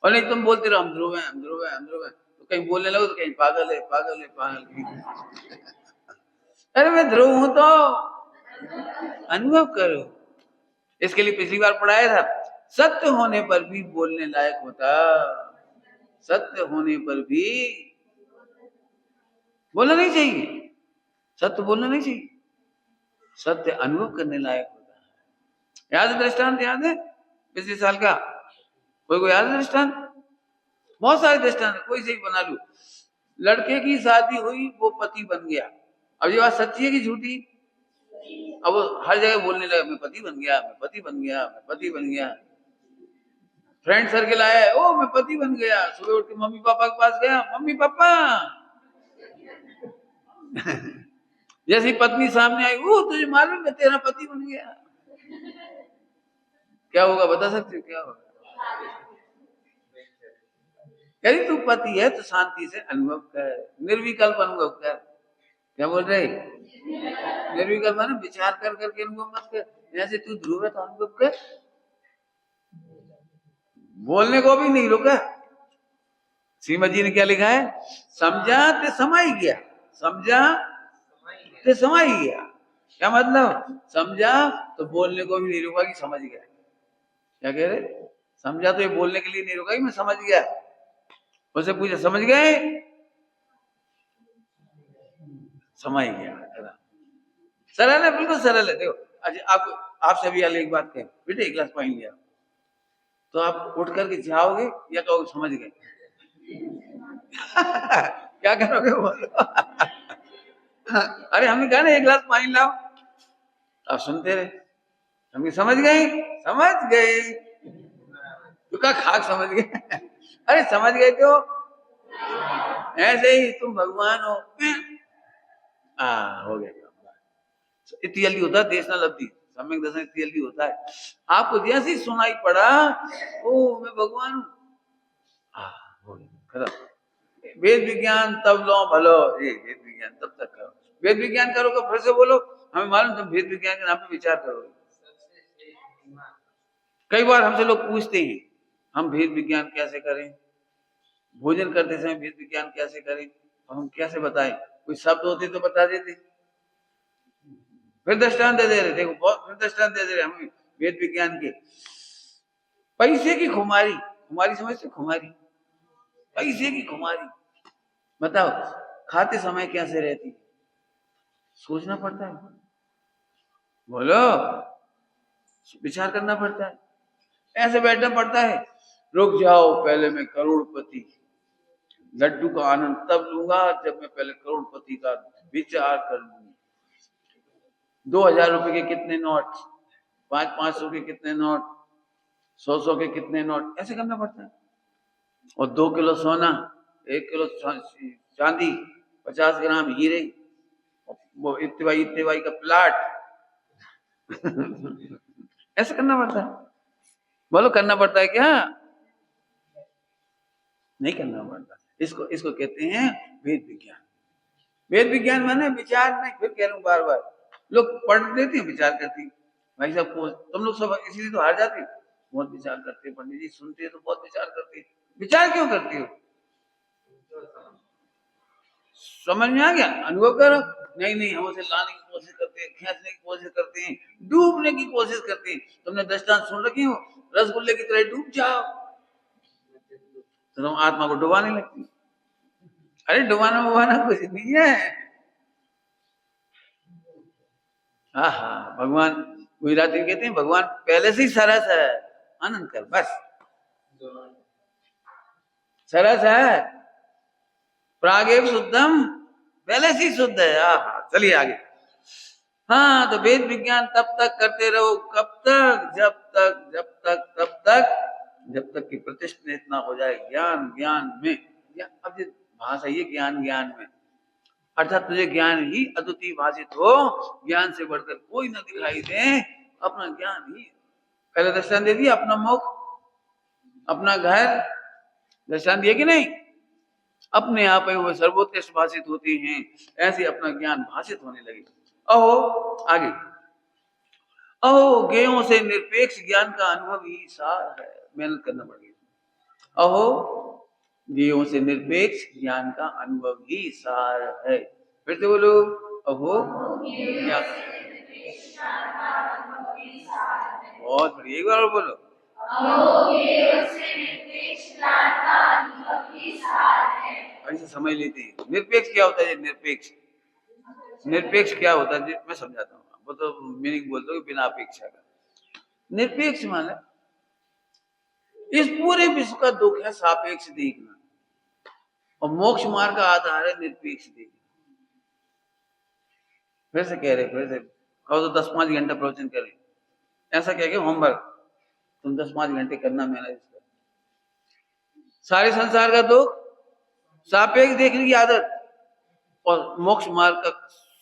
और नहीं तुम बोलते रहो हम ध्रुव हैं, हम ध्रुव हैं, हम ध्रुव हैं, तो कहीं बोलने लगो तो कहीं पागल है, पागल है, पागल है। अरे मैं ध्रुव हूं तो अनुभव करो। इसके लिए पिछली बार पढ़ाया था, सत्य होने पर भी बोलने लायक होता, सत्य होने पर भी बोलना नहीं चाहिए, सत्य बोलना नहीं चाहिए, सत्य अनुभव करने लायक होता है। याद है दृष्टांत? याद है पिछले साल का? कोई याद है दृष्टांत? बहुत सारे दृष्टांत, कोई से ही बना लू। लड़के की शादी हुई, वो पति बन गया। अब ये बात सच्ची है कि झूठी? अब वो हर जगह बोलने लगा मैं पति बन गया, मैं पति बन गया, मैं पति बन गया। फ्रेंड सर्किल आया, ओ मैं पति बन गया। सुबह उठ के मम्मी पापा के पास गया, मम्मी पापा। जैसी पत्नी सामने आई, वो तुझे मालूम है तेरा पति बन गया, क्या होगा बता सकते हो क्या होगा? यदि तू पति है तो शांति से अनुभव कर, निर्विकल्प अनुभव कर। क्या बोल रहे? निर्विकल्प माने विचार कर करके अनुभव मत कर, जैसे तू ध्रुव है तो अनुभव कर, बोलने को भी नहीं रुका। श्रीमद जी ने क्या लिखा है? समझा ते समाई गया, समझा ते समाई गया। क्या मतलब? समझा तो बोलने को भी नहीं रुका कि समझ गया। क्या कह रहे? समझा तो ये बोलने के लिए नहीं रुका कि मैं समझ गया। उससे पूछा समझ गए? समझ गया। सरल है, बिल्कुल सरल है। देखो अच्छा, आपको आपसे अभी एक बात कहें, बेटे एक गिलास पानी लिया, तो आप उठ करके जाओगे या कहोगे समझ गए? क्या करोगे बोलो? अरे हमने कहा ना एक गिलास पानी लाओ, आप सुनते रहे, हम समझ गए, समझ गए तो क्या खाक समझ गए? अरे समझ गए तो ऐसे ही तुम भगवान हो। हो गया। इतनी जल्दी होता है देश न लब्धि, सम्यक दर्शन इतनी जल्दी होता है। आपको जैसे ही सुनाई पड़ा, ओ मैं भगवान हूँ, हो गया। वेद विज्ञान तब लो भलो, ये वेद विज्ञान तब तक करो, वेद विज्ञान करोगे फिर से बोलो हमें मालूम तुम वेद विज्ञान के नाम पे विचार करोगे। कई बार हमसे लोग पूछते हैं हम वेद विज्ञान कैसे करें, भोजन करते समय वेद विज्ञान कैसे करें, और हम कैसे बताएं? कोई शब्द होते तो बता देते, फिर दृष्टांत दे रहे, देखो बहुत फिर दृष्टांत दे रहे हमें वेद विज्ञान के। पैसे की खुमारी, खुमारी समझते? खुमारी, पैसे की खुमारी, बताओ खाते समय कैसे रहती? सोचना पड़ता है, बोलो विचार करना पड़ता है, ऐसे बैठना पड़ता है। रुक जाओ पहले मैं करोड़पति, लड्डू का आनंद तब लूंगा जब मैं पहले करोड़पति का विचार कर लूंगा। 2000 रुपए के कितने नोट, 500 के कितने नोट, 100 के कितने नोट, ऐसे करना पड़ता है। और 2 किलो सोना, 1 किलो चांदी, 50 ग्राम हीरे, वो इतने का प्लाट ऐसे करना पड़ता है। बोलो करना पड़ता है क्या? नहीं करना पड़ता। इसको कहते हैं वेद विज्ञान। वेद विज्ञान माने विचार नहीं, फिर कह रहा हूं बार बार, लोग पढ़ लेते हैं विचार करते हैं। भाई साहब तुम लोग सब इसीलिए तो हार जाते, बहुत विचार करते हैं पंडित जी, सुनते हैं तो बहुत विचार करते हैं। विचार क्यों करते हो? समझ में आ गया? अनुभव करो। नहीं नहीं, हम उसे लाने की कोशिश करते हैं, खींचने की कोशिश करते हैं, डूबने की कोशिश करते हैं। तुमने दृष्टांत सुन रखी हो, रसगुल्ले की तरह डूब जाओ तो तुम आत्मा को डुबाने लगती। अरे डुबाना बुबाना कुछ नहीं है। भगवान गुजराती में कहते हैं भगवान पहले से ही सरस है, आनंद कर बस, सरस है, प्रागेव शुद्धम, पहले से ही शुद्ध है। चलिए आगे। हाँ तो वेद विज्ञान तब तक करते रहो, कब तक? जब तक कि प्रतिष्ठित इतना हो जाए ज्ञान ज्ञान में, अब ये भाषा ये ज्ञान ज्ञान में, अर्थात तुझे ज्ञान ही अद्वितीय भाषित हो, ज्ञान से बढ़कर कोई न दिखाई दे, अपना ज्ञान ही। पहले दर्शन दे दिया, अपना मुख, अपना घर, दर्शन दिया कि नहीं? अपने आप ही वो सर्वोत्कृष्ट भाषित होती हैं, ऐसे अपना ज्ञान भाषित होने लगे। अहो आगे, अहो ज्ञेयों से निरपेक्ष ज्ञान का अनुभव ही सार है, मेहनत करना पड़ेगा। अहो ज्ञेयों से निरपेक्ष ज्ञान का अनुभव ही सार है। फिर से बोलो, अहो ज्ञान, बहुत बढ़िया, एक बार और बोलो, ऐसे समझ लेते हैं। निरपेक्ष क्या होता है? निरपेक्ष, निरपेक्ष क्या होता है मैं समझाता हूँ, वो तो मीनिंग बोलते हो बिना अपेक्षा का। निरपेक्ष माने इस पूरे विश्व का दुख है सापेक्ष देखना, और मोक्ष मार्ग का आधार है निरपेक्ष देखना। फिर से कह रहे, फिर से कहो तो 10-5 घंटा प्रवचन करें, ऐसा कह के होमवर्क तुम 10-5 घंटे करना, मेहनत कर। सारे संसार का दुख सापेक्ष देखने की आदत, और मोक्ष मार्ग का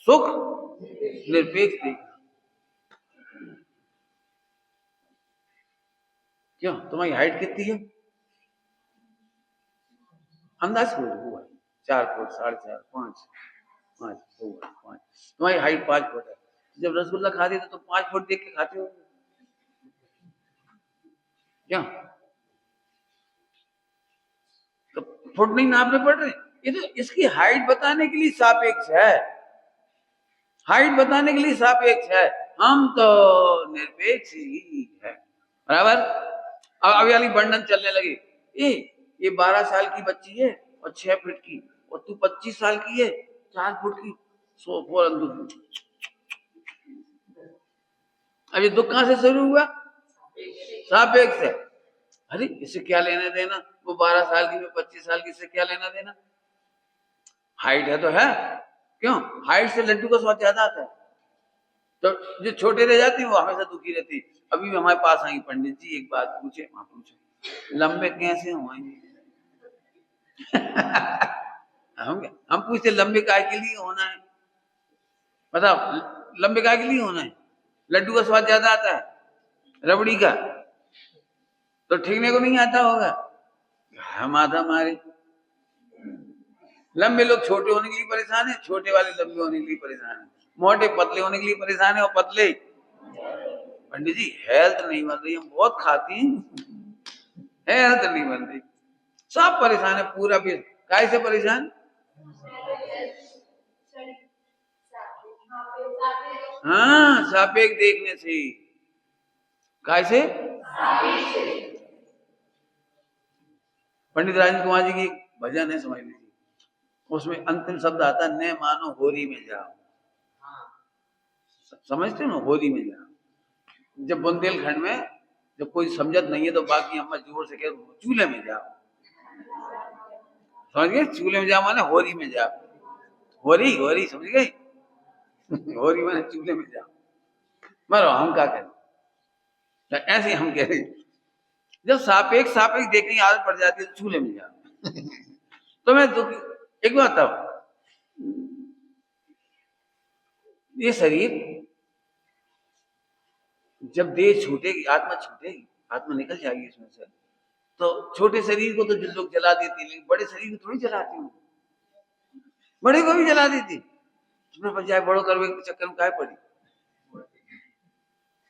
सुख निरपेक्ष देखना। क्यों, तुम्हारी हाइट कितनी है? अंदाज हुआ 4 फुट, 4.5, 5, 5, 5। तुम्हारी हाइट 5 फुट है। जब रसगुल्ला खाते हो तो 5 फुट देख के खाते हो क्या? तो फुट नहीं नापने पड़ रहे? ये तो इसकी हाइट बताने के लिए सापेक्ष है, हाइट बताने के लिए सापेक्ष है। हम तो निरपेक्ष ही है, बराबर। अब वाली बंधन चलने लगी, ये 12 साल की बच्ची है और 6 फुट की, और तू 25 साल की है 4 फुट की। सो अब ये दुख कहां से शुरू हुआ? सापेक्ष है। अरे इससे क्या लेना देना, वो 12 साल की, मैं 25 साल की, से क्या लेना देना? हाइट है तो है। क्यों? हाइट से लड्डू का स्वाद ज्यादा आता है, तो जो छोटे रह जाते हैं वो हमेशा दुखी रहती है। अभी भी हमारे पास आएंगे, पंडित जी एक बात पूछे, वहां पूछे लंबे कैसे होंगे? हम पूछते लंबे काय के लिए होना है? बताओ लंबे काय के लिए होना है? लड्डू का स्वाद ज्यादा आता है, रबड़ी का तो ठीकने को नहीं आता होगा। हम आधा मारे। लंबे लोग छोटे होने के लिए परेशान है, छोटे वाले लंबे होने के लिए परेशान है, मोटे पतले होने के लिए परेशान है, और पतले पंडित जी हेल्थ नहीं बन रही, हम बहुत खाती हैं, हेल्थ नहीं बन रही। सब परेशान है, पूरा भी काय से परेशान? हाँ, सापेक्ष देखने से। काय से? पंडित राजेंद्र कुमार जी की भजन है, समझ लीजिए, उसमें अंतिम शब्द आता है, न मानो होरी में जाओ। समझते हो ना, होरी में जाओ। जब बुंदेलखंड में जब कोई समझत नहीं है तो बाकी अम्मा जोर से कह चूल्हे में जाओ, समझ गए? चूल्हे में जाओ माने होरी में जाओ, होरी होरी, समझ गई? होरी माने चूल्हे में जाओ। मरो हम क्या करें, तो ऐसे हम कह रहे, जब सापेक्ष सापेक्ष देखने की आदत पड़ जाती है तो चूल्हे में जाओ। तो मैं एक बात बताओ, ये शरीर जब देह छूटेगी, आत्मा छूटेगी, आत्मा निकल जाएगी इसमें से, तो छोटे शरीर को तो जो लोग जला देती, लेकिन बड़े शरीर को थोड़ी जलाती हूँ, बड़े को भी जला देती। तुम्हें पर जाए बड़ो करवे के चक्कर में काय पड़ी?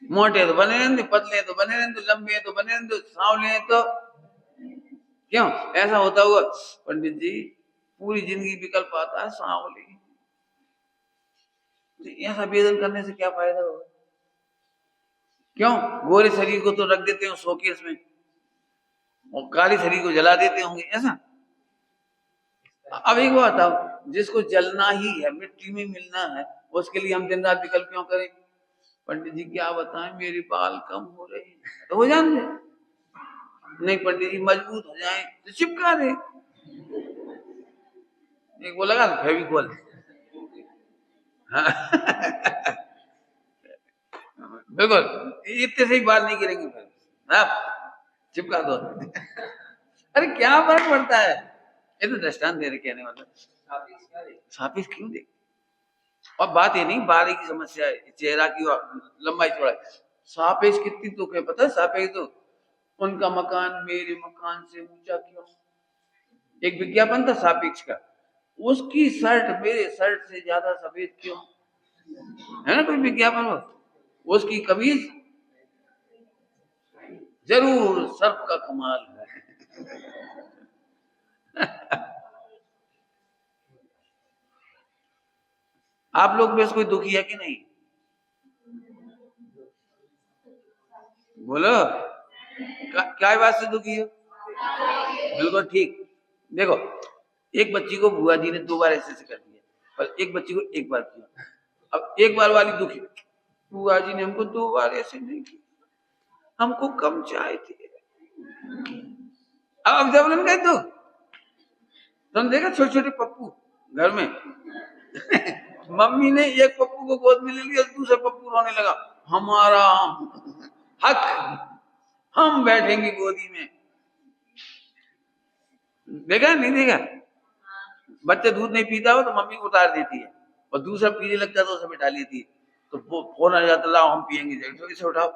मोटे तो बने रहते, पतले तो बने रहते, लंबे तो बने रहते, सांवले तो क्यों ऐसा होता हुआ? पंडित जी पूरी जिंदगी विकल्प आता है सांवले, ऐसा वेदन करने से क्या फायदा होगा? क्यों? गोरे शरीर को तो रख देते हो शोकेस में और काली शरीर को जला देते होंगे, ऐसा? अब एक बात बताओ, जिसको जलना ही है, मिट्टी में मिलना है, उसके लिए हम दिन रात विकल्प क्यों करें? पंडित जी क्या बताएं, मेरे बाल कम हो रहे हैं, तो हो जाने दे। नहीं पंडित जी मजबूत हो जाए तो चिपका दे, एक वो लगा फेविकोल। बिल्कुल, इतने से ही बाल नहीं गिरेंगे फिर, आप चिपका दो। अरे क्या फर्क पड़ता है? ये तो दृष्टांत दे रहे कहने वाला, सापेक्ष क्यों दे? और बात ये नहीं बारी की समस्या है, चेहरा की लंबाई चौड़ाई, सापेक्ष कितनी दुख है पता है? सापेक्ष तो उनका मकान मेरे मकान से ऊंचा क्यों? एक विज्ञापन था सापेक्ष का, उसकी शर्ट मेरे शर्ट से ज्यादा सफेद क्यों, है ना कोई विज्ञापन हो? उसकी कमीज जरूर सर्प का कमाल है। आप लोग में से कोई दुखी है कि नहीं? बोलो क्या बात से दुखी हो? बिल्कुल ठीक। देखो एक बच्ची को बुआ जी ने 2 बार ऐसे कर दिया, और एक बच्ची को 1 बार किया। अब 1 बार वाली दुखी, बुआ जी ने हमको 2 बार ऐसे नहीं किया, हमको कम चाय थी। अब जब गए तो तुम देखा छोटे छोटे पप्पू घर में। मम्मी ने एक पप्पू को गोद में ले लिया, दूसरा पप्पू रोने लगा, हमारा हक, हम बैठेंगे गोदी में। देखा नहीं देखा? बच्चा दूध नहीं पीता हो तो मम्मी उतार देती है, और दूसरा पीने लगता तो उसे बिठा लेती है, तो वो फोन आ जाता, लाओ हम पियेंगे, तो इसे उठाओ।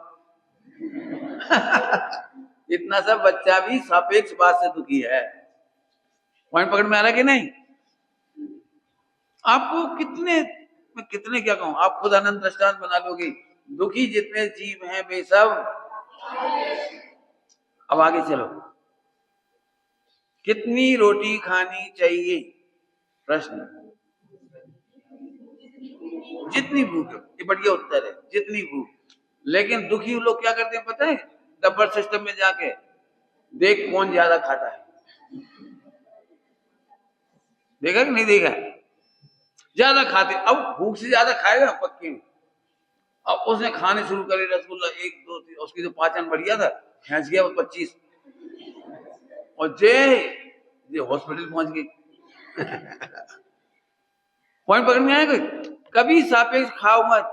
इतना सब बच्चा भी सापेक्ष बात से दुखी है। पॉइंट पकड़ में आ रहा है कि नहीं? आपको कितने, मैं कितने क्या कहूं, आप खुद अनंत दृष्टांत बना लोगे। दुखी जितने जीव हैं वे सब, अब आगे चलो, कितनी रोटी खानी चाहिए? प्रश्न, जितनी भूख है, ये बढ़िया उत्तर है, जितनी भूख। लेकिन दुखी लोग क्या करते हैं पता है? डबल सिस्टम में जाके देख कौन ज्यादा खाता है। देखा कि नहीं देखा? ज्यादा खाते, अब भूख से ज्यादा खाएगा पक्की में। अब उसने खाने शुरू करे रसगुल्ला 1 2 3, उसकी तो पाचन बढ़िया था, खेच गया वो 25, और जे हॉस्पिटल पहुंच गई। पॉइंट पकड़ में आया कोई? कभी सापेक्ष खाओ मत,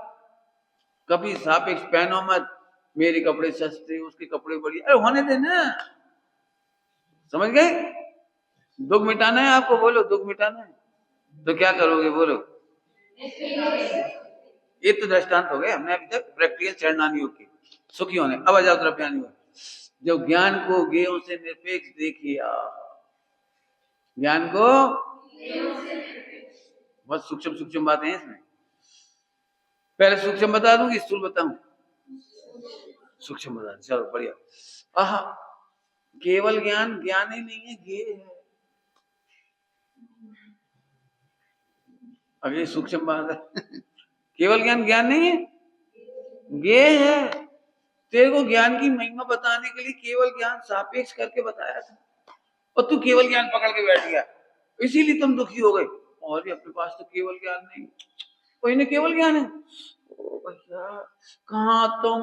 कभी सापेक्ष पहनो मत। मेरे कपड़े सस्ते, उसके कपड़े बढ़िया, अरे होने देना। समझ गए? दुख मिटाना है आपको, बोलो दुख मिटाना है तो क्या करोगे, बोलो। ये तो दृष्टांत हो गए, हमने अभी तक प्रैक्टिकल चरणानी योग की, सुखी होने। अब आ जाओ द्रव्यानी योग। जब ज्ञान को ज्ञेयों से निरपेक्ष देखिए, ज्ञान को, बहुत सूक्ष्म सूक्ष्म बातें हैं इसमें। पहले सूक्ष्म बता दूंगी, स्थूल बताऊं? सूक्ष्म बता, चलो बढ़िया। आहा, केवल ज्ञान ज्ञान ही नहीं है, ज्ञेय है। अभी सूक्ष्म बात है। केवल ज्ञान ज्ञान नहीं है, ज्ञेय है। तेरे को ज्ञान की महिमा बताने के लिए केवल ज्ञान सापेक्ष करके बताया था, और तू केवल ज्ञान पकड़ के बैठ गया, इसीलिए तुम दुखी हो गए। और भी अपने पास तो केवल ज्ञान नहीं, कोई ने केवल ज्ञान है। ओ भैया, कहाँ तुम,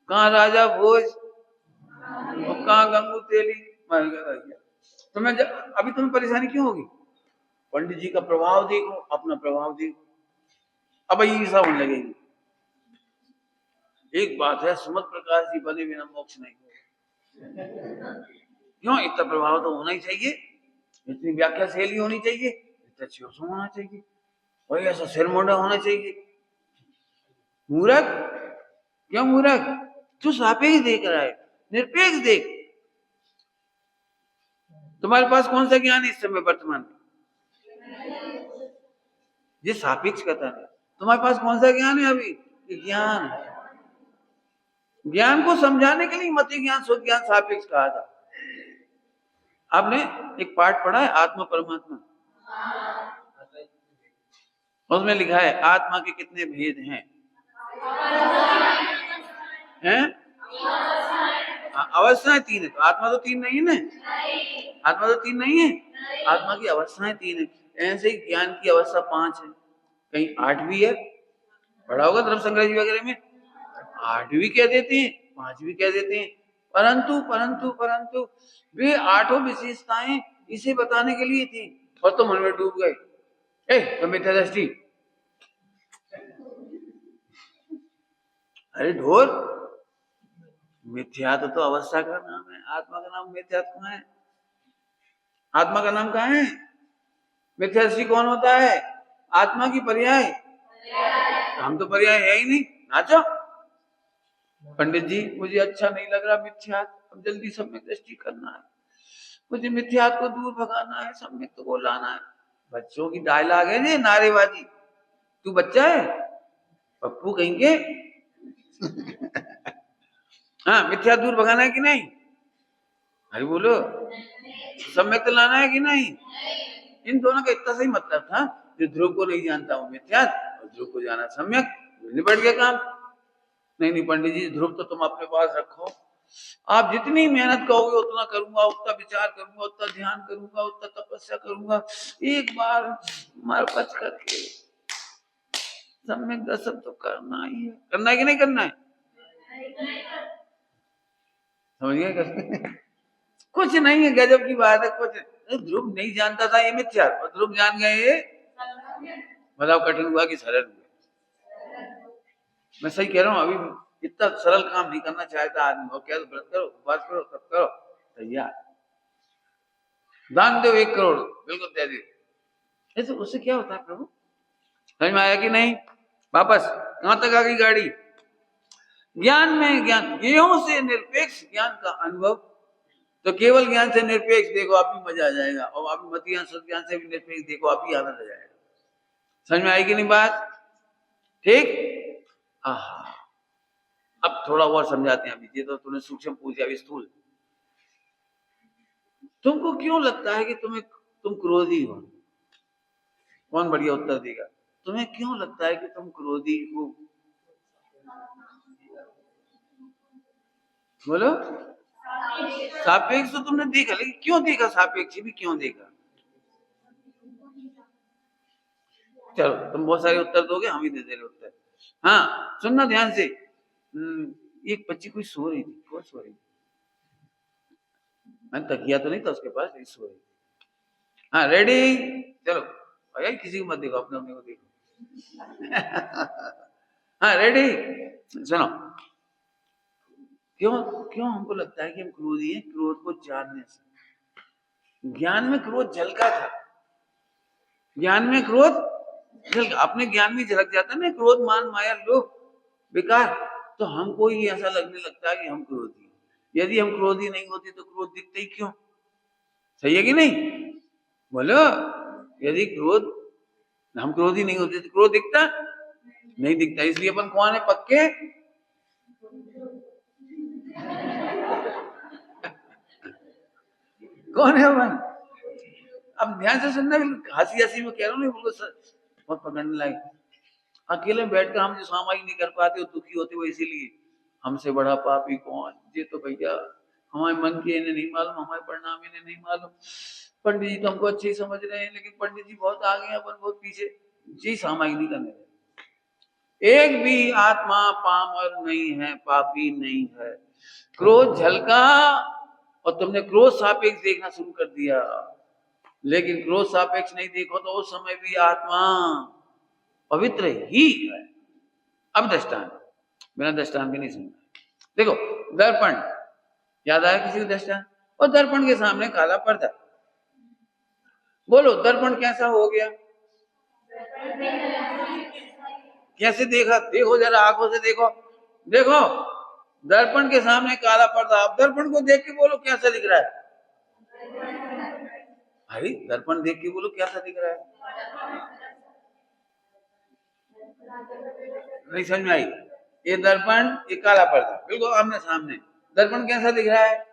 कहाँ राजा भोज, और कहाँ गंगू तेली। तुम्हें अभी तुम्हें परेशानी क्यों होगी? पंडित जी का प्रभाव देखो, अपना प्रभाव देखो, अब ये सब होने लगेगी। एक बात है, सुमत प्रकाश जी बने बिना मोक्ष नहीं होगा। क्यों? इतना प्रभाव तो होना ही चाहिए, इतनी व्याख्या शैली होनी चाहिए, इतना चियोसम होना चाहिए, और ऐसा सिर मोड़ा होना चाहिए। मूर्ख, क्यों मूर्ख? तू सापेक्ष देख रहा है, निरपेक्ष देख। तुम्हारे पास कौन सा ज्ञान है इस समय वर्तमान? ये सापेक्ष कथा है। तुम्हारे पास कौन सा ज्ञान है अभी? ज्ञान है। ज्ञान को समझाने के लिए मत ज्ञान शुद्ध ज्ञान सापेक्ष कहा था। आपने एक पाठ पढ़ा है, आत्मा परमात्मा, उसमें लिखा है आत्मा के कितने भेद हैं? अवस्थाएं 3 है, तो आत्मा तो 3 नहीं है ना? आत्मा तो 3 नहीं है, आत्मा की अवस्थाएं 3 है। ऐसे ही ज्ञान की अवस्था 5 है, कहीं 8 भी है। पढ़ा होगा धर्म संग्रह जी वगैरह में, 8 भी कह देते हैं, 5 भी कह देते हैं। परंतु परंतु परंतु वे 8 विशेषताएं इसे बताने के लिए थी, और तो मन में डूब गए। तो मिथ्या दृष्टि, अरे ढोर, मिथ्यात्व तो अवस्था का नाम है, आत्मा का नाम मिथ्यात्व कहाँ है? आत्मा का नाम कहाँ है? मिथ्या दृष्टि कौन होता है? आत्मा की पर्याय। हम तो पर्याय है ही नहीं, नाचो। पंडित जी मुझे अच्छा नहीं लग रहा मिथ्यात्व, अब जल्दी सम्यक दृष्टि करना है, मुझे मिथ्यात्व को दूर भगाना है, सम्यक को लाना है। बच्चों की डायलॉग है ये, नारेबाजी। तू बच्चा है पप्पू कहेंगे। हाँ, मिथ्या दूर भगाना है कि नहीं? अरे बोलो, सम्यक लाना है कि नहीं? इन दोनों का इतना सही मतलब था, जो ध्रुव को नहीं जानता हूं मिथ्यात, और ध्रुव को जाना सम्यक, निपट गया काम। नहीं पंडित जी, ध्रुव तो तुम अपने पास रखो, आप जितनी मेहनत करोगे उतना करूंगा, उतना विचार करूंगा, उतना ध्यान करूंगा, उतना तपस्या करूंगा, एक बार मार पच करके सम्यक दर्शन तो करना ही है। करना है कि नहीं करना है? समझ गए? कुछ नहीं है, गजब की बात है। कुछ ध्रुव नहीं जानता था ये मिथ्या, और ध्रुव जान गए, बताओ कठिन हुआ कि सरल हुआ? मैं सही कह रहा हूँ, अभी इतना सरल काम नहीं करना चाहता आदमी। और क्या, तो व्रत करो, उपवास करो, सब करो, तैयार। दान दो 1 करोड़, बिल्कुल दे दे। ऐसे उससे क्या होता है प्रभु? समझ में आया कि नहीं? वापस कहां तक आ गई गाड़ी? ज्ञान में ज्ञान, ज्ञेयों से निरपेक्ष ज्ञान का अनुभव। तो केवल ज्ञान से निरपेक्ष देखो आप भी मजा आ जाएगा, और आप मत ज्ञान से भी निरपेक्ष देखो आप भी आनंद आ जाएगा। समझ में आएगी नहीं बात? ठीक। अब थोड़ा और समझाते हैं। अभी ये तो तूने सूक्ष्म पूछ दिया, अभी स्थूल। तुमको क्यों लगता है कि तुम क्रोधी हो? कौन बढ़िया उत्तर देगा? तुम्हें क्यों लगता है कि तुम क्रोधी हो? बोलो। सापेक्ष तो तुमने देखा, लेकिन क्यों देखा? सापेक्ष भी क्यों देखा? चलो तुम बहुत सारे उत्तर दोगे, हम ही दे दे रहे उत्तर। हाँ सुनना ध्यान से। एक बच्ची कोई सो रही थी। कौन सो रही थी? मैंने तकिया तो नहीं था उसके पास, नहीं सो रही। हाँ रेडी? चलो भैया किसी को मत देखो, अपने अपने को देखो। हाँ रेडी? सुनो। क्यों क्यों हमको लगता है कि हम क्रोधी हैं? क्रोध को जानने से। ज्ञान में क्रोध झलका था। ज्ञान में क्रोध झलका, अपने ज्ञान में झलक जाता है ना क्रोध, मान, माया, लोभ, विकार। तो हमको ही ऐसा लगने लगता है कि हम क्रोधी हैं। यदि हम क्रोधी नहीं होते तो क्रोध दिखते ही क्यों? सही है कि नहीं? बोलो। यदि हम क्रोधी नहीं होते तो क्रोध दिखता नहीं? दिखता। इसलिए अपन कौन है? पक्के। कौन है अपन? अब ध्यान से सुनना, हंसी हंसी में कह रहा हूँ, नहीं बिल्कुल बहुत पकड़ने लायक। अकेले बैठकर हम जो सामायिक नहीं कर पाते, वो दुखी होते, वो इसीलिए हमसे बड़ा पापी कौन? ये तो भैया हमारे मन के इन्हें नहीं मालूम, हमारे परिणाम इन्हें नहीं मालूम। पंडित जी तो हमको अच्छे ही समझ रहे हैं, लेकिन पंडित जी बहुत आगे हैं, अपन बहुत पीछे। जी सामायिक नहीं करने रहे। एक भी आत्मा पामर नहीं है, पापी नहीं है। क्रोध झलका और तुमने क्रोध सापेक्ष देखना शुरू कर दिया, लेकिन क्रोध सापेक्ष नहीं देखो तो उस समय भी आत्मा पवित्र ही है। अब दृष्टांत, बिना दृष्टांत भी नहीं सुनना। देखो दर्पण, याद आया किसी को दृष्टांत? और दर्पण के सामने काला पर्दा। बोलो दर्पण कैसा हो गया? कैसे देखा? देखो जरा आंखों से देखो। देखो दर्पण के सामने काला पर्दा। अब दर्पण को देख के बोलो कैसा दिख रहा है? अरे दर्पण देख के बोलो कैसा दिख रहा है? नहीं समझ में आई? ये दर्पण, ये काला पर्दा, बिल्कुल आमने सामने। दर्पण कैसा दिख रहा है?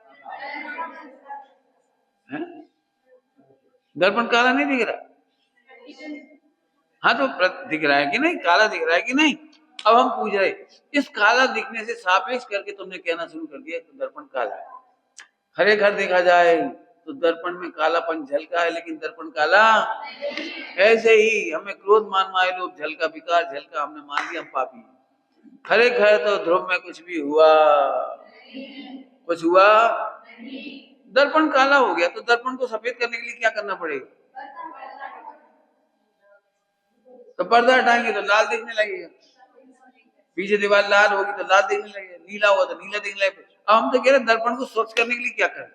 दर्पण काला नहीं दिख रहा? हाँ तो दिख रहा है कि नहीं? काला दिख रहा है कि नहीं? अब हम पूछ रहे, इस काला दिखने से सापेक्ष करके तुमने कहना शुरू कर दिया तो दर्पण काला है। हरे घर देखा जाए तो दर्पण में कालापन झलका है, लेकिन दर्पण काला। ऐसे ही हमें क्रोध मान, माया, लोभ झलका, विकार झलका, हमने मान लिया हम पापी। हरे घर तो ध्रुव में कुछ भी हुआ? कुछ हुआ? दर्पण काला हो गया, तो दर्पण को सफेद करने के लिए क्या करना पड़ेगा? तो पर्दा हटाएंगे तो लाल दिखने लगेगा। पीछे दीवार लाल होगी तो लाल दिखने लगेगा, नीला होगा तो नीला दिखने लगेगा। अब हम तो कह रहे दर्पण को स्वच्छ करने के लिए क्या करें?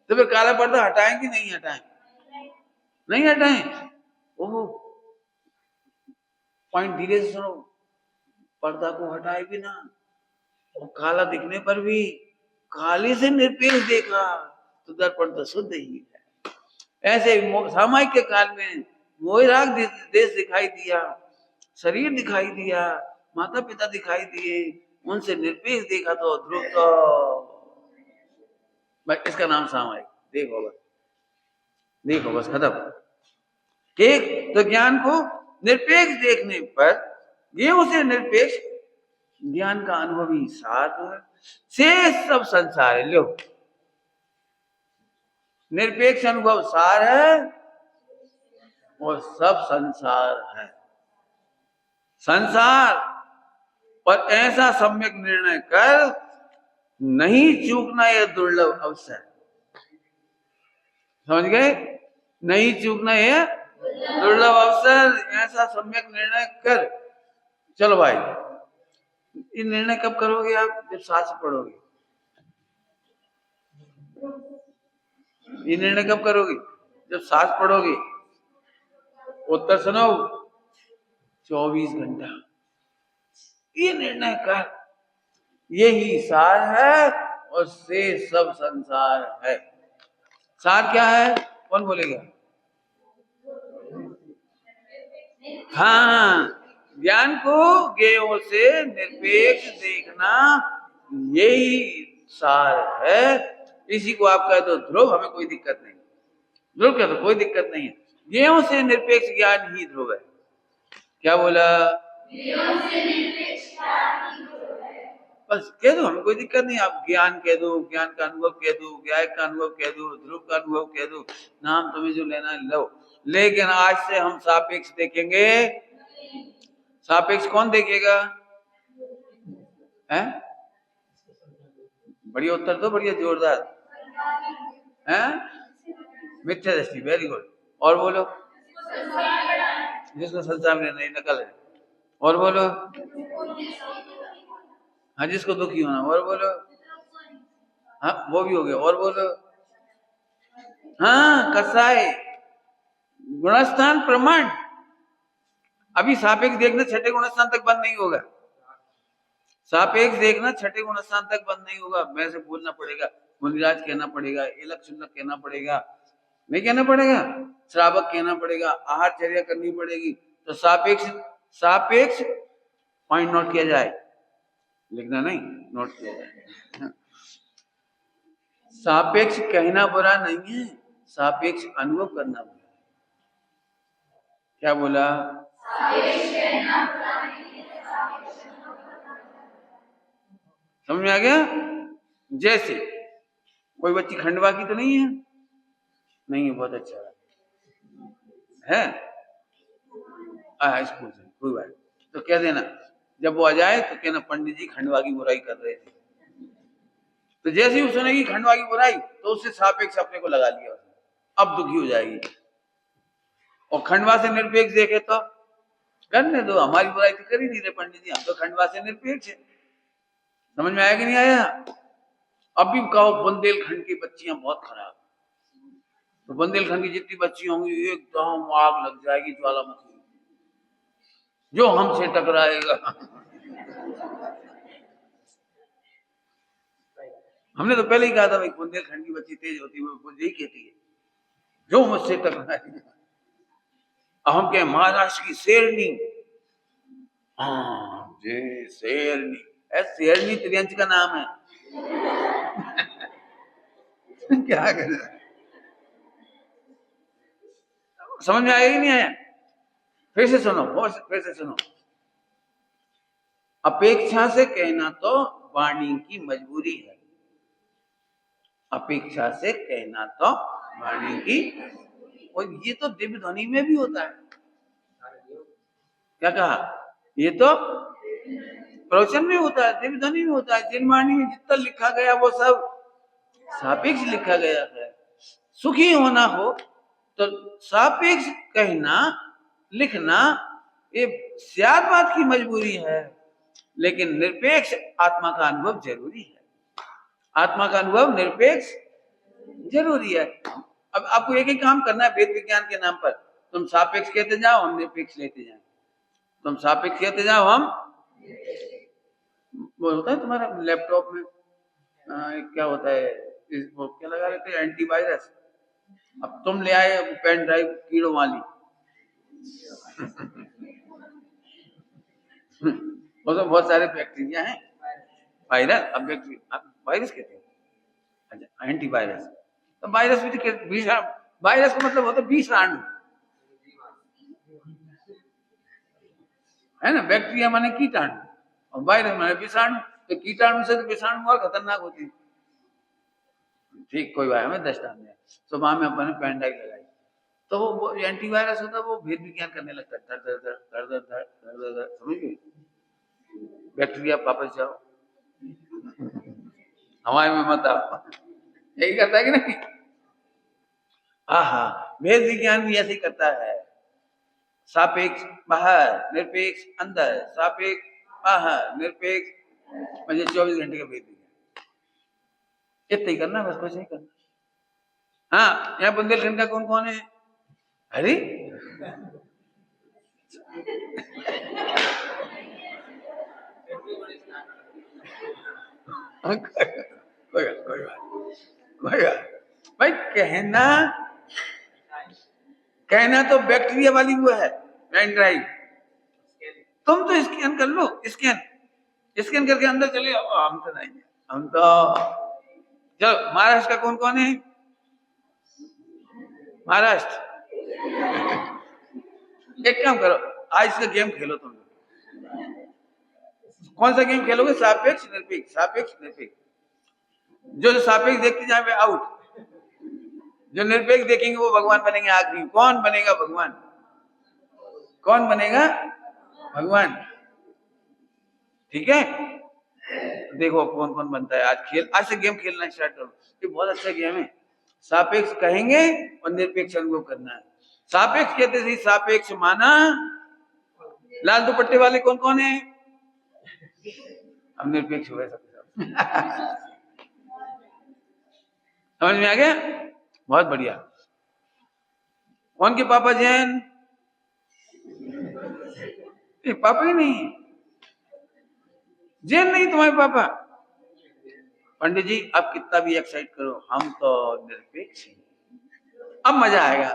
तो फिर काला पर्दा हटाएं कि नहीं हटाएं? नहीं हटाएं। ओहो, पॉइंट धीरे से सुनो। पर्दा को हटाए भी ना, और काला दिखने पर भी काले से निरपेक्ष देखा तो दर्पण तो शुद्ध ही है। ऐसे सामायिक के काल में मोहराग देश दिखाई दिया, शरीर दिखाई दिया, माता पिता दिखाई दिए, उनसे निरपेक्ष देखा तो ध्रुव तो इसका नाम सामायिक। देखो बस, देखो बस, खत्म। ठीक। तो ज्ञान को निरपेक्ष देखने पर ये उसे निरपेक्ष ज्ञान का अनुभवी सार जो है, शेष सब संसार है। लो निरपेक्ष अनुभव सार है और सब संसार है। संसार और ऐसा सम्यक निर्णय कर नहीं चूकना यह दुर्लभ अवसर। समझ गए? नहीं चूकना यह दुर्लभ अवसर, ऐसा सम्यक निर्णय कर। चलो भाई, ये निर्णय कब करोगे आप? जब शास्त्र पढ़ोगे। ये निर्णय कब करोगे? जब सांस पढ़ोगे। उत्तर सुनो, 24 घंटा ये निर्णय कर, यही सार है और से सब संसार है। सार क्या है? कौन बोलेगा? हाँ, ज्ञान को ज्ञेयों से निरपेक्ष देखना, यही सार है। इसी को आप कह दो ध्रुव, हमें कोई दिक्कत नहीं। ध्रुव कह दो, कोई दिक्कत नहीं है। ज्ञेयों से निरपेक्ष ज्ञान ही ध्रुव है। क्या बोला? बस कह दो, हमें कोई दिक्कत नहीं। आप ज्ञान कह दो, ज्ञान का अनुभव कह दो, ज्ञान का अनुभव कह दो, ध्रुव का अनुभव कह दो, नाम तुम्हें जो लेना है लो। लेकिन आज से हम सापेक्ष देखेंगे। सापेक्ष कौन देखेगा? है? बढ़िया उत्तर दो, बढ़िया जोरदार। है? मिथ्या दृष्टि, वेरी गुड। और बोलो, जिसको संसार में नहीं नकल है। और बोलो, हाँ जिसको दुखी होना। और बोलो, हाँ वो भी हो गया। और बोलो, हाँ कसाई, गुणस्थान प्रमाण। अभी सापेक्ष देखना छठे गुणस्थान तक बंद नहीं होगा। सापेक्ष देखना छठे गुणस्थान तक बंद नहीं होगा। मैं से बोलना पड़ेगा, मुनिराज कहना पड़ेगा, इलक शुल्लक कहना पड़ेगा, नहीं कहना पड़ेगा, श्रावक कहना पड़ेगा, आहारचर्या करनी पड़ेगी। तो सापेक्ष, सापेक्ष पॉइंट नोट किया जाए, लिखना नहीं, नोट किया जाए। सापेक्ष कहना बुरा नहीं है, सापेक्ष अनुभव करना बुरा है। क्या बोला? समझ में आ गया? जैसे कोई बच्ची खंडवा की तो नहीं है? नहीं है, बहुत अच्छा है। स्कूल से कोई बात तो कह देना, जब वो आ जाए तो कहना पंडित जी खंडवा की बुराई कर रहे थे। तो जैसे ही सुनेगी खंडवा की बुराई तो उससे सापेक्ष अपने को लगा लिया, अब दुखी हो जाएगी। और खंडवा से निरपेक्ष देखे तो करने दो, हमारी बुराई तो कर ही नहीं रहे पंडित जी, हम तो खंडवा से निरपेक्ष है। समझ में आया कि नहीं आया? अब भी कहो बुंदेलखंड की बच्चियां बहुत खराब, तो बुंदेलखंड की जितनी बच्ची होंगी एकदम आग लग जाएगी, ज्वालामुखी, जो हमसे टकराएगा। हमने तो पहले ही कहा था भाई बुंदेलखंड की बच्ची तेज होती है, वो यही कहती है जो मुझसे टकराएगा। हम क्या महाराष्ट्र की शेरनी, हाँ जी शेरनी, शेरनी त्रियंच का नाम है। क्या कर, समझ में आया ही नहीं आया? फिर से सुनो, फिर से सुनो। अपेक्षा से कहना तो वाणी की मजबूरी है। अपेक्षा से कहना तो वाणी की, और ये तो दिव्य ध्वनि में भी होता है। क्या कहा? ये तो प्रवचन में होता है, दिव्य ध्वनि में होता है। जिन वाणी में जितना लिखा गया वो सब सापेक्ष लिखा गया है। सुखी होना हो तो सापेक्ष कहना लिखना ये स्याद बात की मजबूरी है, लेकिन निरपेक्ष आत्मा का अनुभव जरूरी है। आत्मा का अनुभव निरपेक्ष जरूरी है। अब आपको एक ही काम करना है, वेद विज्ञान के नाम पर तुम सापेक्ष कहते जाओ, हम निरपेक्ष लेते जाए। तुम सापेक्ष कहते जाओ, हम, वो होता है तुम्हारा लैपटॉप में क्या होता है, वो क्या लगा रहते हैं, एंटीवायरस। अब तुम ले आए पेन ड्राइव कीड़ों वाली, उसमें बहुत सारे बैक्टीरिया हैं, वायरस। अब वायरस कहते हैं, अच्छा एंटीवायरस। तो वायरस भी तो विषाणु, वायरस का मतलब होता है विषाणु, है ना। बैक्टीरिया माने कीटाणु और वायरस माने विषाणु। तो कीटाणु से तो विषाणु और खतरनाक होती है। ठीक, कोई बात, हमें दृष्टांत है। सुबह में अपन ने पेन ड्राइव लगाई तो वो एंटीवायरस होता है, वो भेद विज्ञान करने लगता है, धर धर धर धर धर धर धर धर, समझ गए? बैक्टीरिया वापस जाओ, हवाई में मत आओ, यही करता है कि नहीं? आहा, भेद विज्ञान भी ऐसे ही करता है। सापेक्ष बाहर, निरपेक्ष अंदर, सापेक्ष बाहर, निरपेक्ष, मुझे 24 घंटे का भेद विज्ञान इतना ही करना, बस कुछ नहीं करना। हाँ, यहाँ बुंदेलखंड का कौन कौन है? अरे कोई बात कोई बात कोई बात भाई, कहना कहना तो बैक्टीरिया वाली वो है पेन ड्राइव। तुम तो स्कैन कर लो, स्कैन स्कैन करके अंदर चले आओ। हम तो नहीं, हम तो चलो। महाराष्ट्र का कौन कौन है? महाराष्ट्र, एक काम करो, आज इसका गेम खेलो तुम लोग। कौन सा गेम खेलोगे? सापेक्ष निरपेक्ष, सापेक्ष निरपेक्ष। जो सापेक्ष देखते जाए आउट, जो निरपेक्ष देखेंगे वो भगवान बनेंगे आखिरी। कौन बनेगा भगवान? कौन बनेगा भगवान? ठीक है, देखो कौन कौन बनता है। आज खेल, आज से गेम खेलना स्टार्ट करो। ये बहुत अच्छा गेम है। सापेक्ष कहेंगे और निरपेक्ष अनुभव करना है। सापेक्ष कहते थे, सापेक्ष माना। लाल दुपट्टे वाले कौन कौन है? अब निरपेक्ष हो गए सब। समझ में आ गया? बहुत बढ़िया। कौन के पापा जैन? पापा ही नहीं, जैन नहीं तुम्हारे पापा। पंडित जी अब कितना भी एक्साइट करो, हम तो निरपेक्ष हैं। अब मजा आएगा।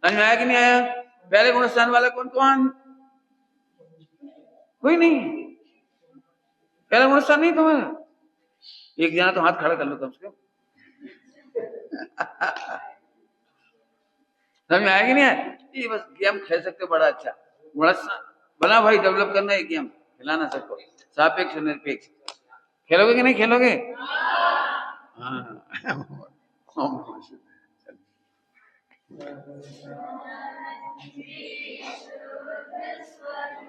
समझ में आया कि नहीं आया? पहले गुणस्थान वाला कौन कौन? कोई नहीं, पहला गुणस्थान नहीं तुम्हारा। एक जना तो हाथ खड़ा कर लो कम से कम। समझ में आया कि नहीं आया? ये बस गेम खेल सकते, बड़ा अच्छा गुणस्थान बना भाई। डेवलप करना है गेम, खिलाना सबको। सापेक्ष निरपेक्ष खेलोगे कि नहीं खेलोगे? हाँ।